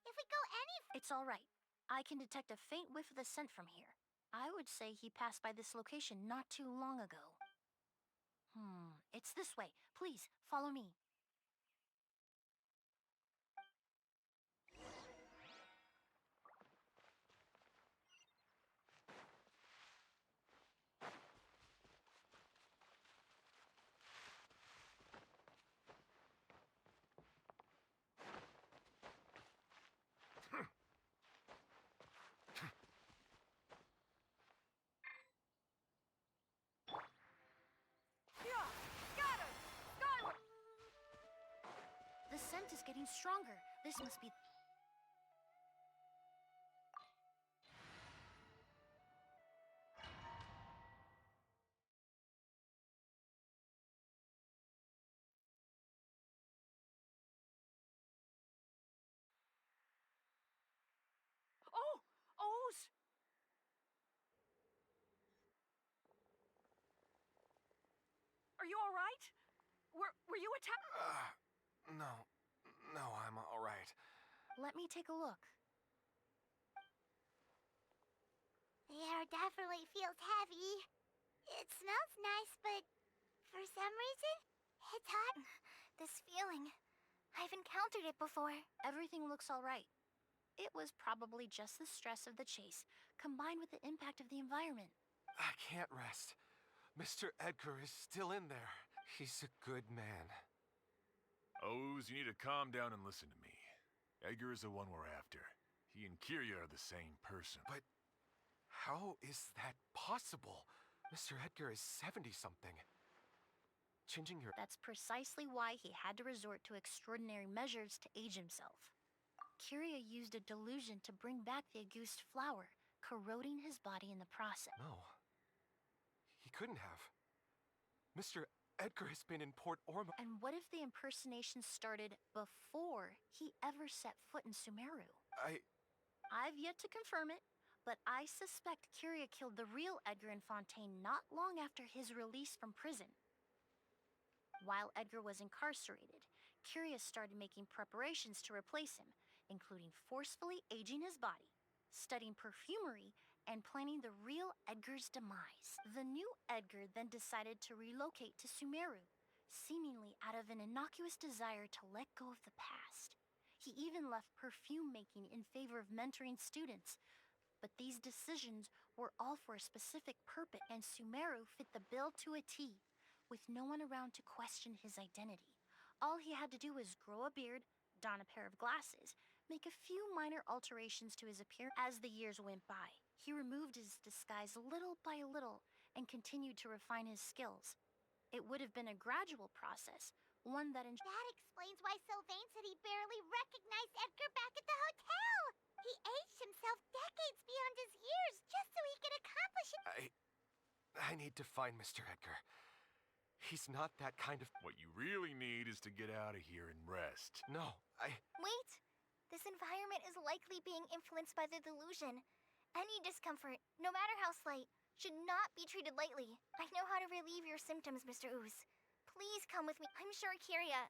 If we go any... It's all right. I can detect a faint whiff of the scent from here. I would say he passed by this location not too long ago. It's this way. Please, follow me. scent is getting stronger. This must be... Oh! O's! Are you all right? Were you attacked? No, I'm all right. Let me take a look. The air definitely feels heavy. It smells nice, but for some reason, it's hot. This feeling. I've encountered it before. Everything looks all right. It was probably just the stress of the chase, combined with the impact of the environment. I can't rest. Mr. Edgar is still in there. He's a good man. O's, you need to calm down and listen to me. Edgar is the one we're after. He and Kyria are the same person. But how is that possible? Mr. Edgar is 70-something. Changing your... That's precisely why he had to resort to extraordinary measures to age himself. Kyria used a delusion to bring back the Auguste flower, corroding his body in the process. No. He couldn't have. Mr. Edgar has been in Port Ormo... And what if the impersonation started before he ever set foot in Sumeru? I've yet to confirm it, but I suspect Kyria killed the real Edgar in Fontaine not long after his release from prison. While Edgar was incarcerated, Kyria started making preparations to replace him, including forcefully aging his body, studying perfumery, and planning the real Edgar's demise. The new Edgar then decided to relocate to Sumeru, seemingly out of an innocuous desire to let go of the past. He even left perfume making in favor of mentoring students. But these decisions were all for a specific purpose, and Sumeru fit the bill to a T, with no one around to question his identity. All he had to do was grow a beard, don a pair of glasses, make a few minor alterations to his appearance. As the years went by, he removed his disguise little by little and continued to refine his skills. It would have been a gradual process, one that That explains why Sylvain said he barely recognized Edgar back at the hotel. He aged himself decades beyond his years just so he could accomplish it. I need to find Mr. Edgar. He's not that kind of... What you really need is to get out of here and rest. No, Wait! This environment is likely being influenced by the delusion. Any discomfort, no matter how slight, should not be treated lightly. I know how to relieve your symptoms, Mr. Ooze. Please come with me. I'm sure Kyria...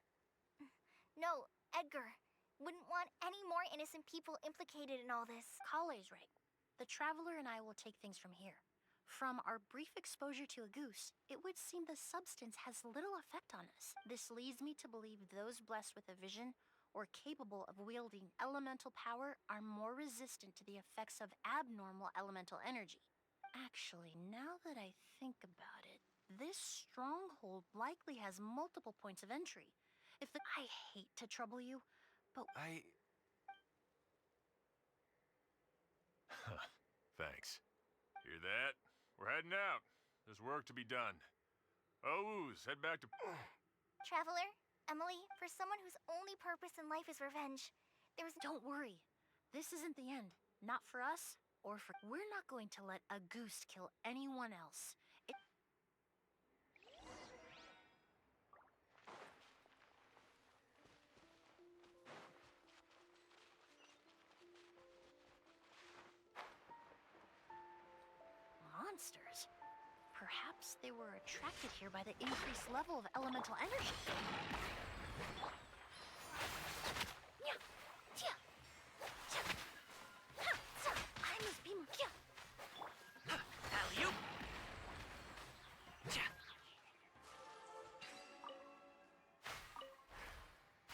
No, Edgar wouldn't want any more innocent people implicated in all this. Kale's right. The Traveler and I will take things from here. From our brief exposure to a goose, it would seem the substance has little effect on us. This leads me to believe those blessed with a vision or capable of wielding elemental power are more resistant to the effects of abnormal elemental energy. Actually, now that I think about it, this stronghold likely has multiple points of entry. I hate to trouble you, but... Thanks. Hear that? We're heading out. There's work to be done. Ooze, head back to... Traveler, Emilie, for someone whose only purpose in life is revenge, Don't worry. This isn't the end. Not for us, or for... We're not going to let a goose kill anyone else. Monsters? Perhaps they were attracted here by the increased level of elemental energy. I must be... Alley-oop!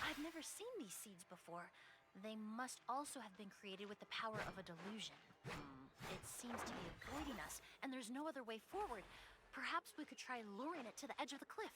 I've never seen these seeds before. They must also have been created with the power of a delusion. It seems to be avoiding us, and there's no other way forward. Perhaps we could try luring it to the edge of the cliff.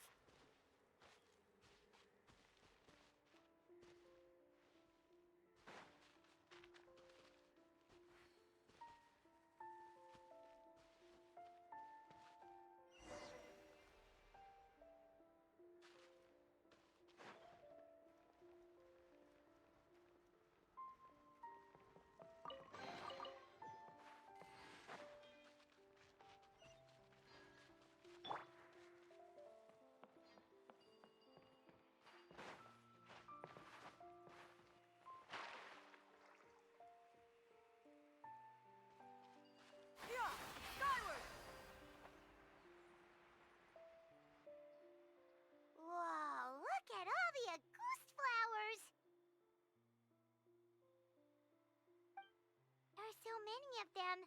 many of them.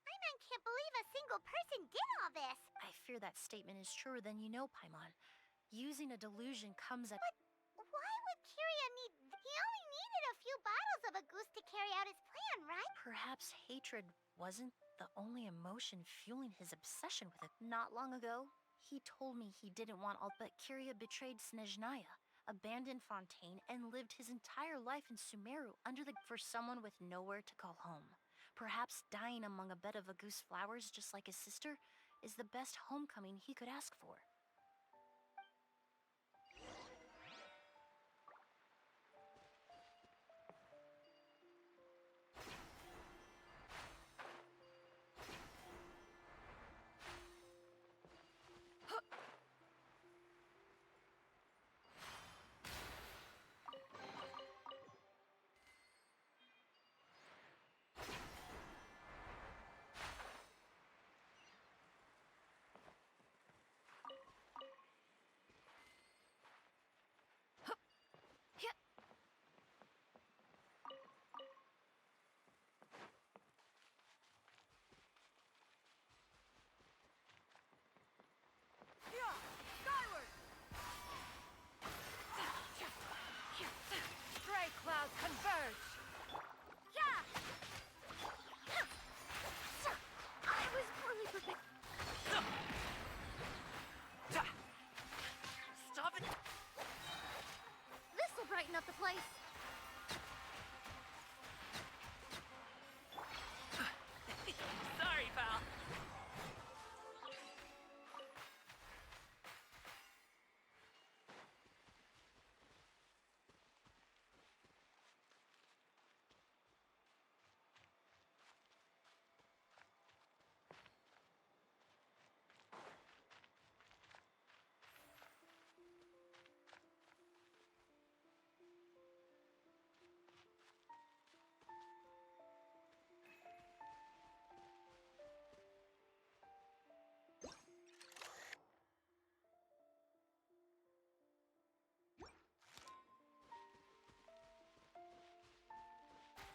Paimon can't believe a single person did all this. I fear that statement is truer than you know, Paimon. Using a delusion comes at... But why would Kiria need... He only needed a few bottles of a goose to carry out his plan, right? Perhaps hatred wasn't the only emotion fueling his obsession with it. Not long ago, he told me he didn't want all, but Kiria betrayed Snezhnaya, abandoned Fontaine, and lived his entire life in Sumeru for someone with nowhere to call home. Perhaps dying among a bed of Agus flowers just like his sister is the best homecoming he could ask for. Gray clouds converge! I was poorly prepared. Stop it! This'll brighten up the place. Sorry, pal.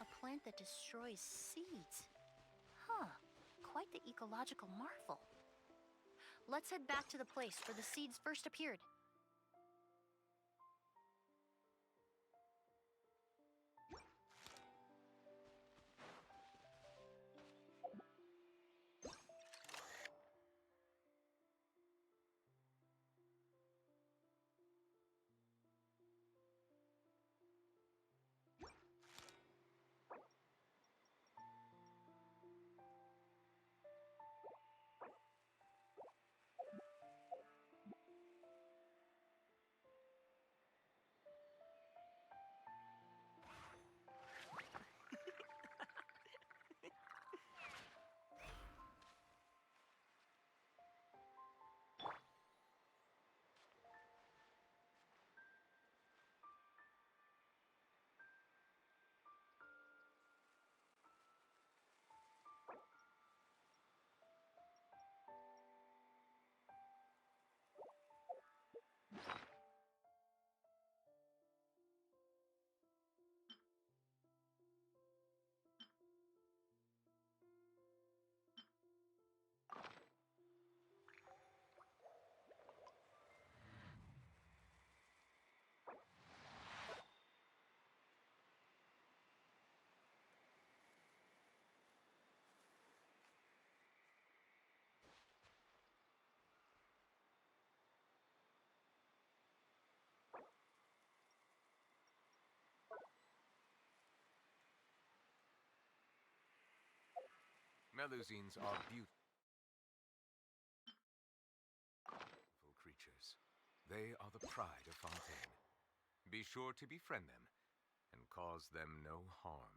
A plant that destroys seeds. Huh, quite the ecological marvel. Let's head back to the place where the seeds first appeared. Melusines are beautiful creatures. They are the pride of Fontaine. Be sure to befriend them and cause them no harm.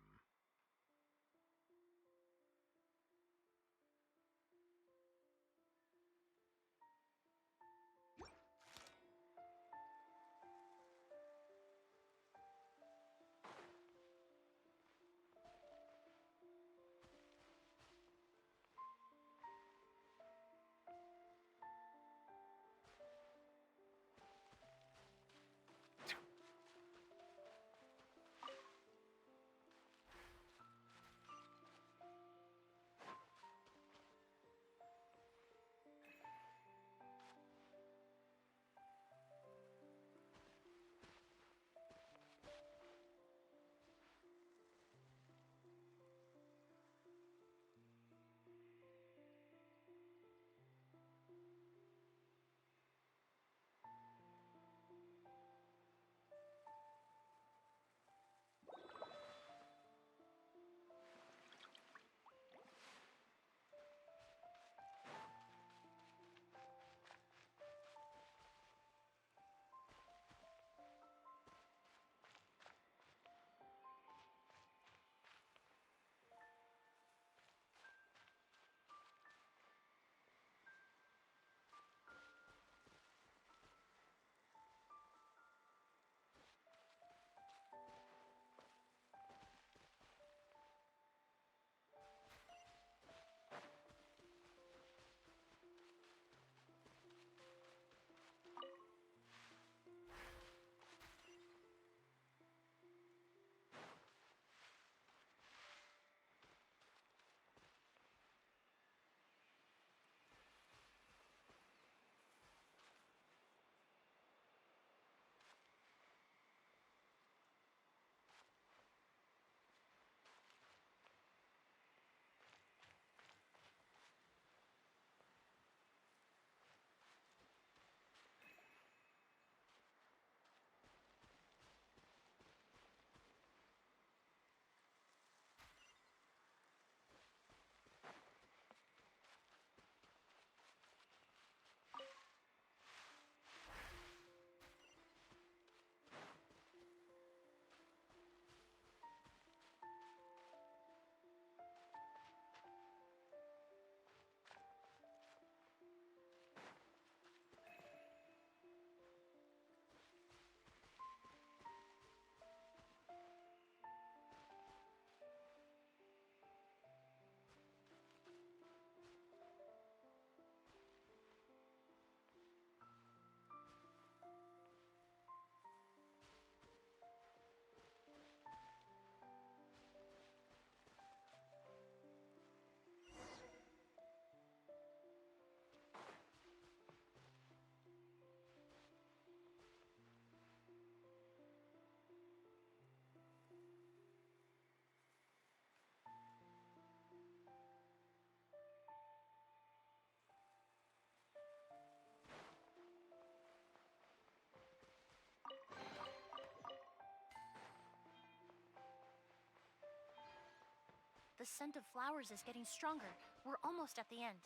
The scent of flowers is getting stronger. We're almost at the end.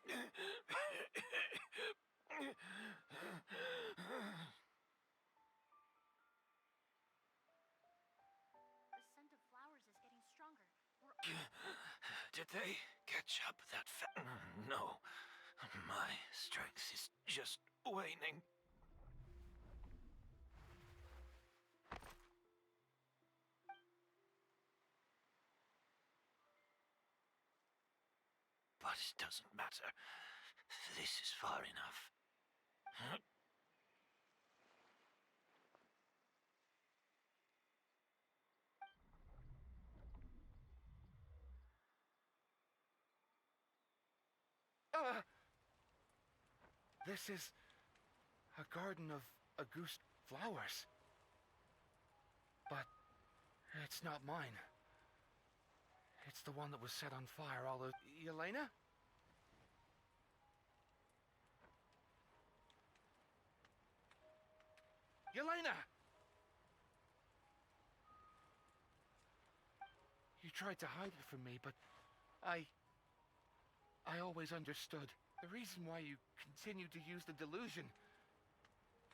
The scent of flowers is getting stronger. Did they catch up that No. My strength is just waning. But it doesn't matter. This is far enough. This is a garden of Auguste flowers. But it's not mine. It's the one that was set on fire all those... Yelena? Yelena! You tried to hide it from me, but I always understood. The reason why you continued to use the delusion,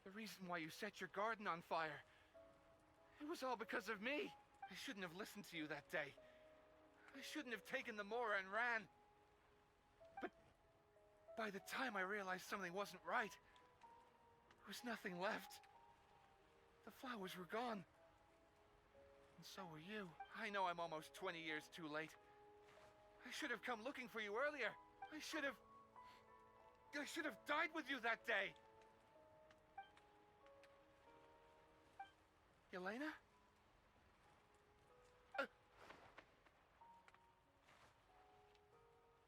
the reason why you set your garden on fire, it was all because of me. I shouldn't have listened to you that day. I shouldn't have taken the Mora and ran. But by the time I realized something wasn't right, there was nothing left. The flowers were gone. And so were you. I know I'm almost 20 years too late. I should have come looking for you earlier. I should have died with you that day. Yelena?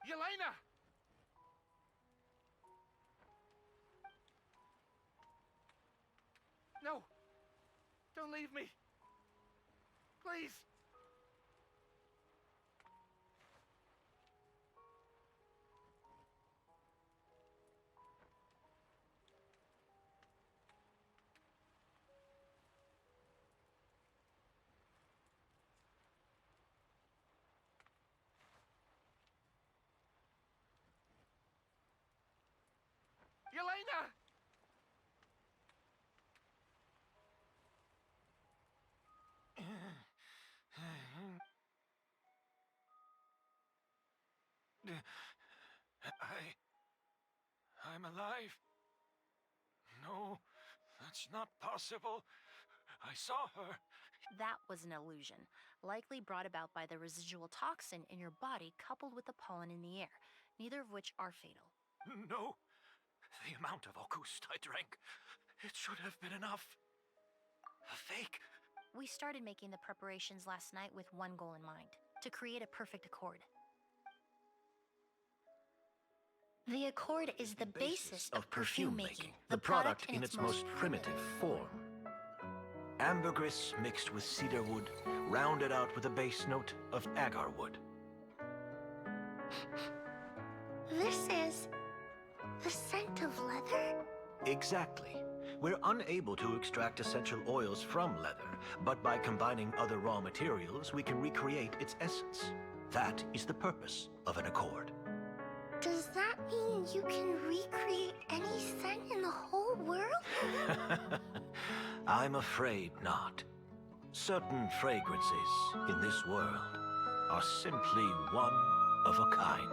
Yelena! No! Don't leave me! Please! Yelena! I'm alive. No, that's not possible. I saw her. That was an illusion, likely brought about by the residual toxin in your body coupled with the pollen in the air, neither of which are fatal. No. The amount of Auguste I drank, it should have been enough. A fake. We started making the preparations last night with one goal in mind, to create a perfect accord. The accord is the basis of perfume making, the product in its most primitive form. Ambergris mixed with cedar wood, rounded out with a base note of agar wood. This is the scent of leather? Exactly. We're unable to extract essential oils from leather, but by combining other raw materials, we can recreate its essence. That is the purpose of an accord. Does that mean you can recreate any scent in the whole world? I'm afraid not. Certain fragrances in this world are simply one of a kind.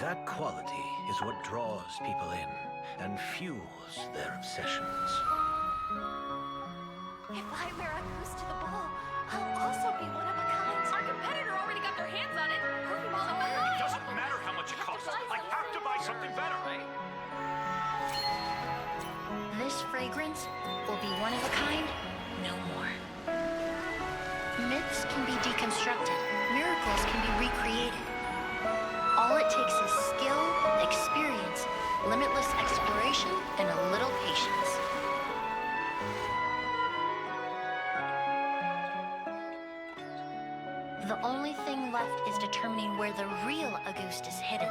That quality is what draws people in and fuels their obsessions. If I wear a goose to the ball, I'll also be one of a kind. Our competitor already got their hands on it. It doesn't matter how much it costs. I have to buy something better. This fragrance will be one of a kind, no more. Myths can be deconstructed, miracles can be recreated. All it takes is skill, experience, limitless exploration, and a little patience. The only thing left is determining where the real Auguste is hidden.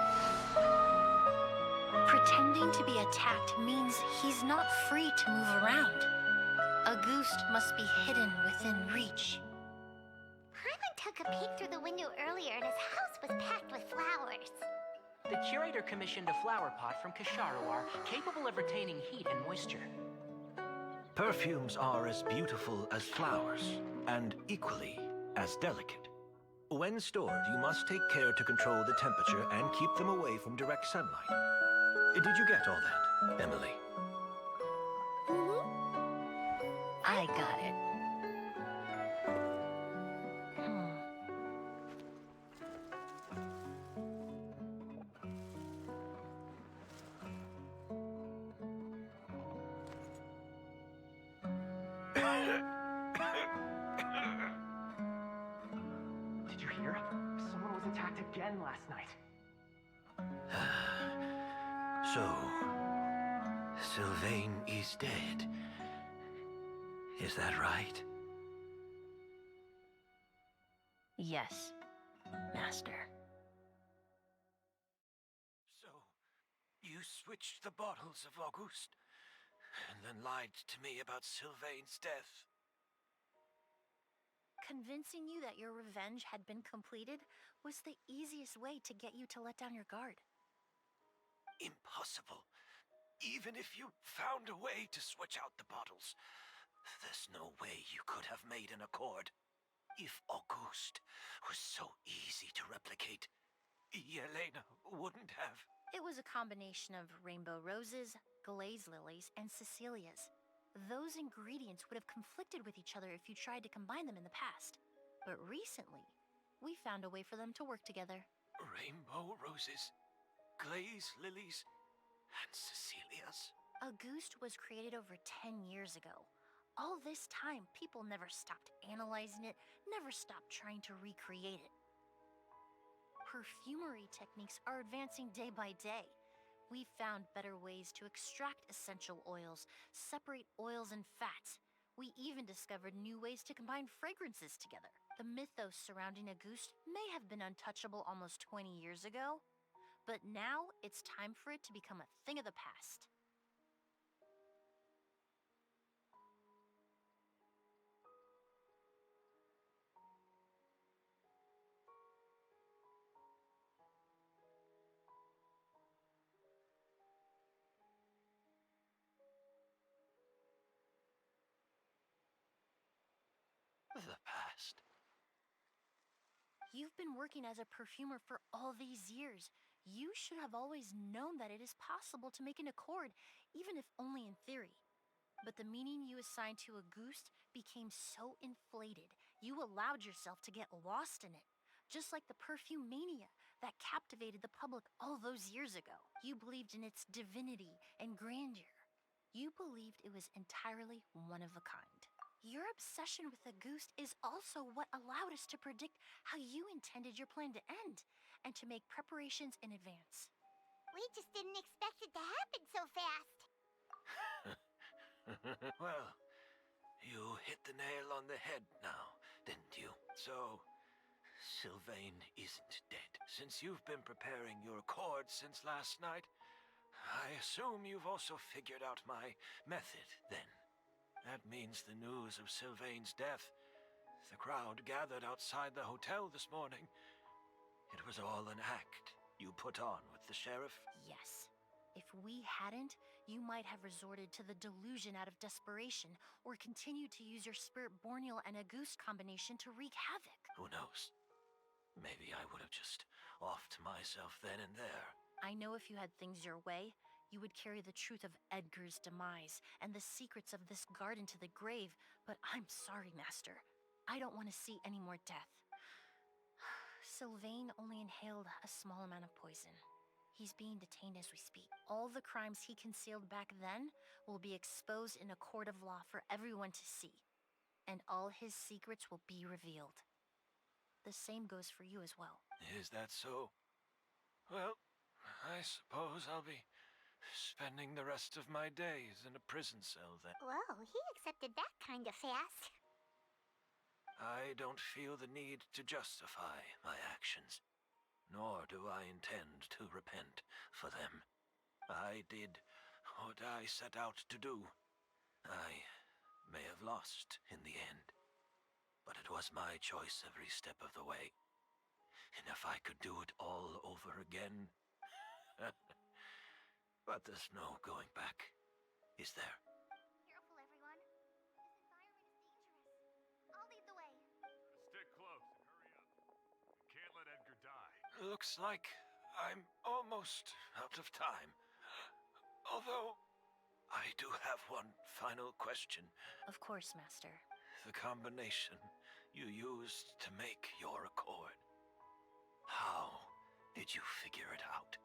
Pretending to be attacked means he's not free to move around. A goose must be hidden within reach. Paimon took a peek through the window earlier and his house was packed with flowers. The curator commissioned a flower pot from Kasharawar capable of retaining heat and moisture. Perfumes are as beautiful as flowers, and equally as delicate. When stored, you must take care to control the temperature and keep them away from direct sunlight. Did you get all that, Emilie? I got it. Did you hear? Someone was attacked again last night. So, Sylvain is dead. Is that right? Yes, Master. So, you switched the bottles of Auguste, and then lied to me about Sylvain's death. Convincing you that your revenge had been completed was the easiest way to get you to let down your guard. Impossible. Even if you found a way to switch out the bottles, there's no way you could have made an accord. If Auguste was so easy to replicate, Yelena wouldn't have. It was a combination of rainbow roses, glaze lilies, and Cecilias. Those ingredients would have conflicted with each other if you tried to combine them in the past. But recently, we found a way for them to work together. Rainbow roses, glaze lilies, and Cecilias. Auguste was created over 10 years ago. All this time, people never stopped analyzing it, never stopped trying to recreate it. Perfumery techniques are advancing day by day. We've found better ways to extract essential oils, separate oils and fats. We even discovered new ways to combine fragrances together. The mythos surrounding Auguste may have been untouchable almost 20 years ago, but now it's time for it to become a thing of the past. The past. You've been working as a perfumer for all these years. You should have always known that it is possible to make an accord, even if only in theory. But the meaning you assigned to Auguste became so inflated, you allowed yourself to get lost in it. Just like the perfume mania that captivated the public all those years ago. You believed in its divinity and grandeur. You believed it was entirely one of a kind. Your obsession with Auguste is also what allowed us to predict how you intended your plan to end, and to make preparations in advance. We just didn't expect it to happen so fast. Well, you hit the nail on the head now, didn't you? So, Sylvain isn't dead. Since you've been preparing your accord since last night, I assume you've also figured out my method, then. That means the news of Sylvain's death. The crowd gathered outside the hotel this morning. It was all an act you put on with the sheriff? Yes. If we hadn't, you might have resorted to the delusion out of desperation, or continued to use your Spirit Borneal and Auguste combination to wreak havoc. Who knows? Maybe I would have just offed myself then and there. I know if you had things your way, you would carry the truth of Edgar's demise and the secrets of this garden to the grave, but I'm sorry, Master. I don't want to see any more death. Sylvain only inhaled a small amount of poison. He's being detained as we speak. All the crimes he concealed back then will be exposed in a court of law for everyone to see, and all his secrets will be revealed. The same goes for you as well. Is that so? Well, I suppose I'll be spending the rest of my days in a prison cell then. Whoa, he accepted that kind of fast. I don't feel the need to justify my actions, nor do I intend to repent for them. I did what I set out to do. I may have lost in the end, but it was my choice every step of the way. And if I could do it all over again... But there's no going back, is there? Careful, everyone. This environment is dangerous. I'll lead the way. Stick close and hurry up. We can't let Edgar die. Looks like I'm almost out of time. Although, I do have one final question. Of course, Master. The combination you used to make your accord. How did you figure it out?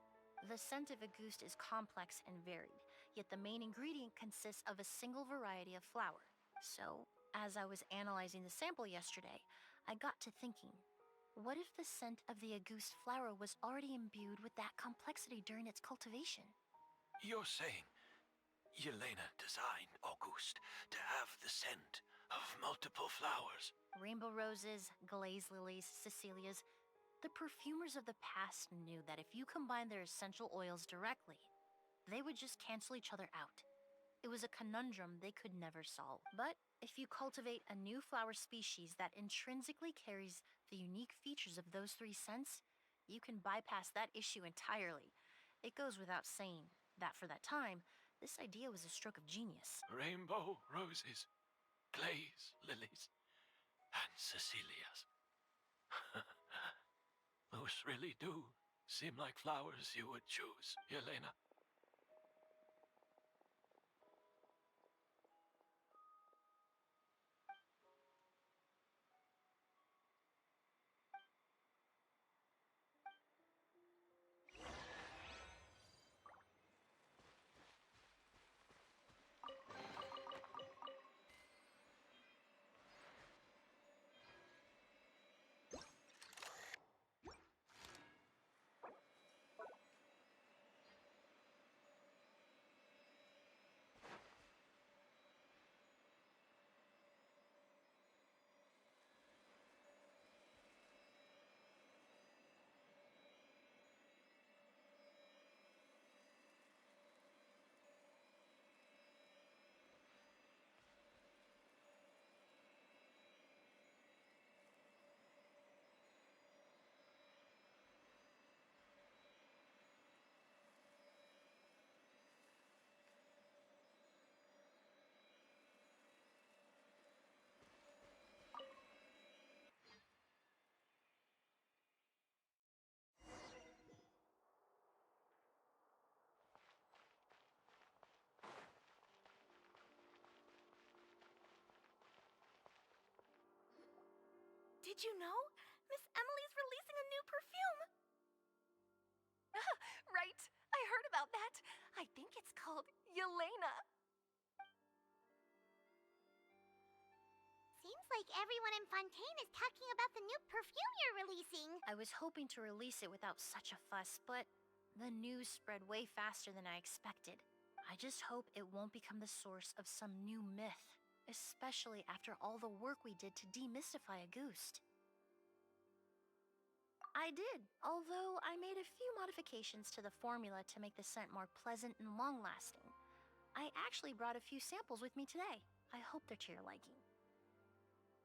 The scent of Auguste is complex and varied, yet the main ingredient consists of a single variety of flower. So, as I was analyzing the sample yesterday, I got to thinking, what if the scent of the Auguste flower was already imbued with that complexity during its cultivation? You're saying Yelena designed Auguste to have the scent of multiple flowers? Rainbow roses, glazed lilies, Cecilias. The perfumers of the past knew that if you combine their essential oils directly, they would just cancel each other out. It was a conundrum they could never solve. But if you cultivate a new flower species that intrinsically carries the unique features of those three scents, you can bypass that issue entirely. It goes without saying that for that time, this idea was a stroke of genius. Rainbow roses, glaze lilies, and Cecilias. Those really do seem like flowers you would choose, Yelena. Did you know? Miss Emilie's releasing a new perfume! Right. I heard about that. I think it's called Yelena. Seems like everyone in Fontaine is talking about the new perfume you're releasing. I was hoping to release it without such a fuss, but the news spread way faster than I expected. I just hope it won't become the source of some new myth, especially after all the work we did to demystify Auguste. I did, although I made a few modifications to the formula to make the scent more pleasant and long-lasting. I actually brought a few samples with me today. I hope they're to your liking.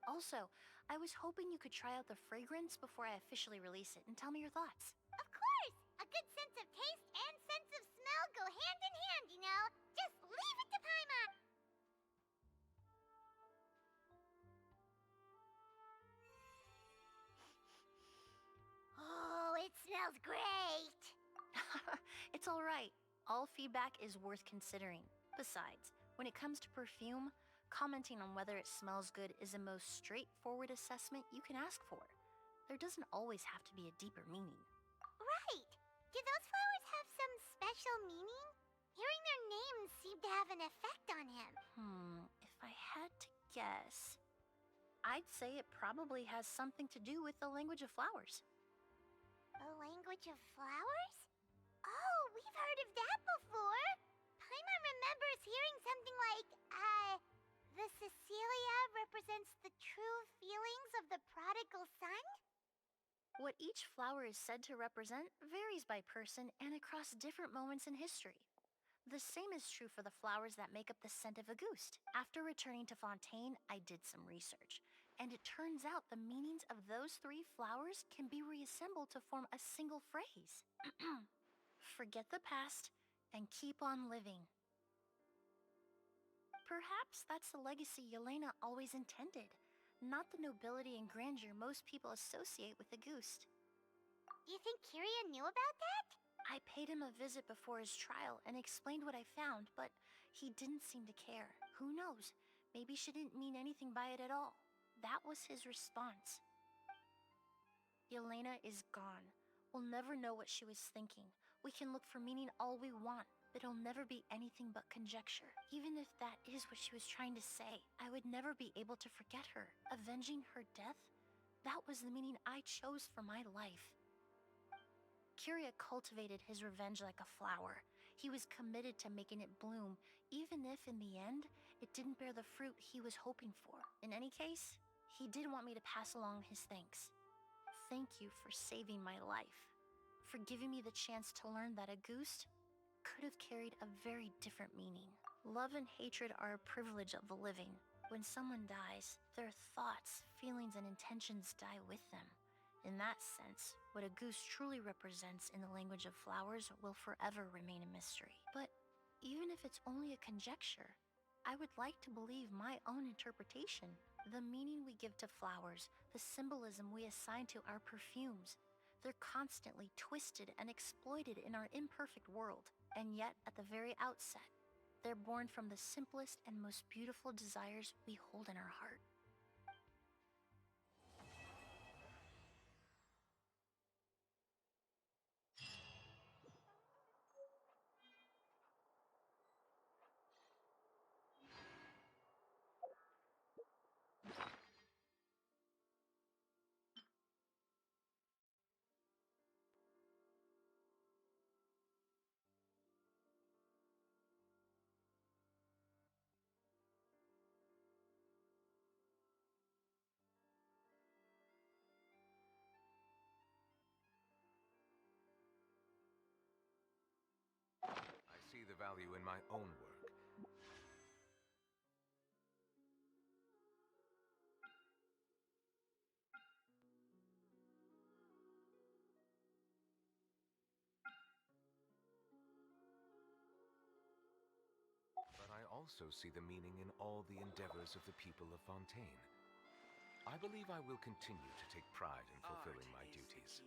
Also, I was hoping you could try out the fragrance before I officially release it and tell me your thoughts. Of course! A good sense of taste and sense of smell go hand in hand, you know? Just leave it to Paimon! Oh, it smells great! It's all right. All feedback is worth considering. Besides, when it comes to perfume, commenting on whether it smells good is the most straightforward assessment you can ask for. There doesn't always have to be a deeper meaning. Right! Do those flowers have some special meaning? Hearing their names seemed to have an effect on him. If I had to guess, I'd say it probably has something to do with the language of flowers. The language of flowers? Oh, we've heard of that before. Paimon remembers hearing something like, the Cecilia represents the true feelings of the prodigal son? What each flower is said to represent varies by person and across different moments in history. The same is true for the flowers that make up the scent of a goose. After returning to Fontaine, I did some research, and it turns out the meanings of those 3 flowers can be reassembled to form a single phrase. Forget the past and keep on living. Perhaps that's the legacy Yelena always intended, not the nobility and grandeur most people associate with a goose. Do you think Kiria knew about that? I paid him a visit before his trial and explained what I found, but he didn't seem to care. Who knows? Maybe she didn't mean anything by it at all. That was his response. Yelena is gone. We'll never know what she was thinking. We can look for meaning all we want, but it'll never be anything but conjecture. Even if that is what she was trying to say, I would never be able to forget her. Avenging her death? That was the meaning I chose for my life. Kiria cultivated his revenge like a flower. He was committed to making it bloom, even if in the end, it didn't bear the fruit he was hoping for. In any case, he did want me to pass along his thanks. Thank you for saving my life, for giving me the chance to learn that a goose could have carried a very different meaning. Love and hatred are a privilege of the living. When someone dies, their thoughts, feelings, and intentions die with them. In that sense, what a goose truly represents in the language of flowers will forever remain a mystery. But even if it's only a conjecture, I would like to believe my own interpretation. The meaning we give to flowers, the symbolism we assign to our perfumes, they're constantly twisted and exploited in our imperfect world. And yet, at the very outset, they're born from the simplest and most beautiful desires we hold in our heart. I see the value in my own work. But I also see the meaning in all the endeavors of the people of Fontaine. I believe I will continue to take pride in fulfilling my duties.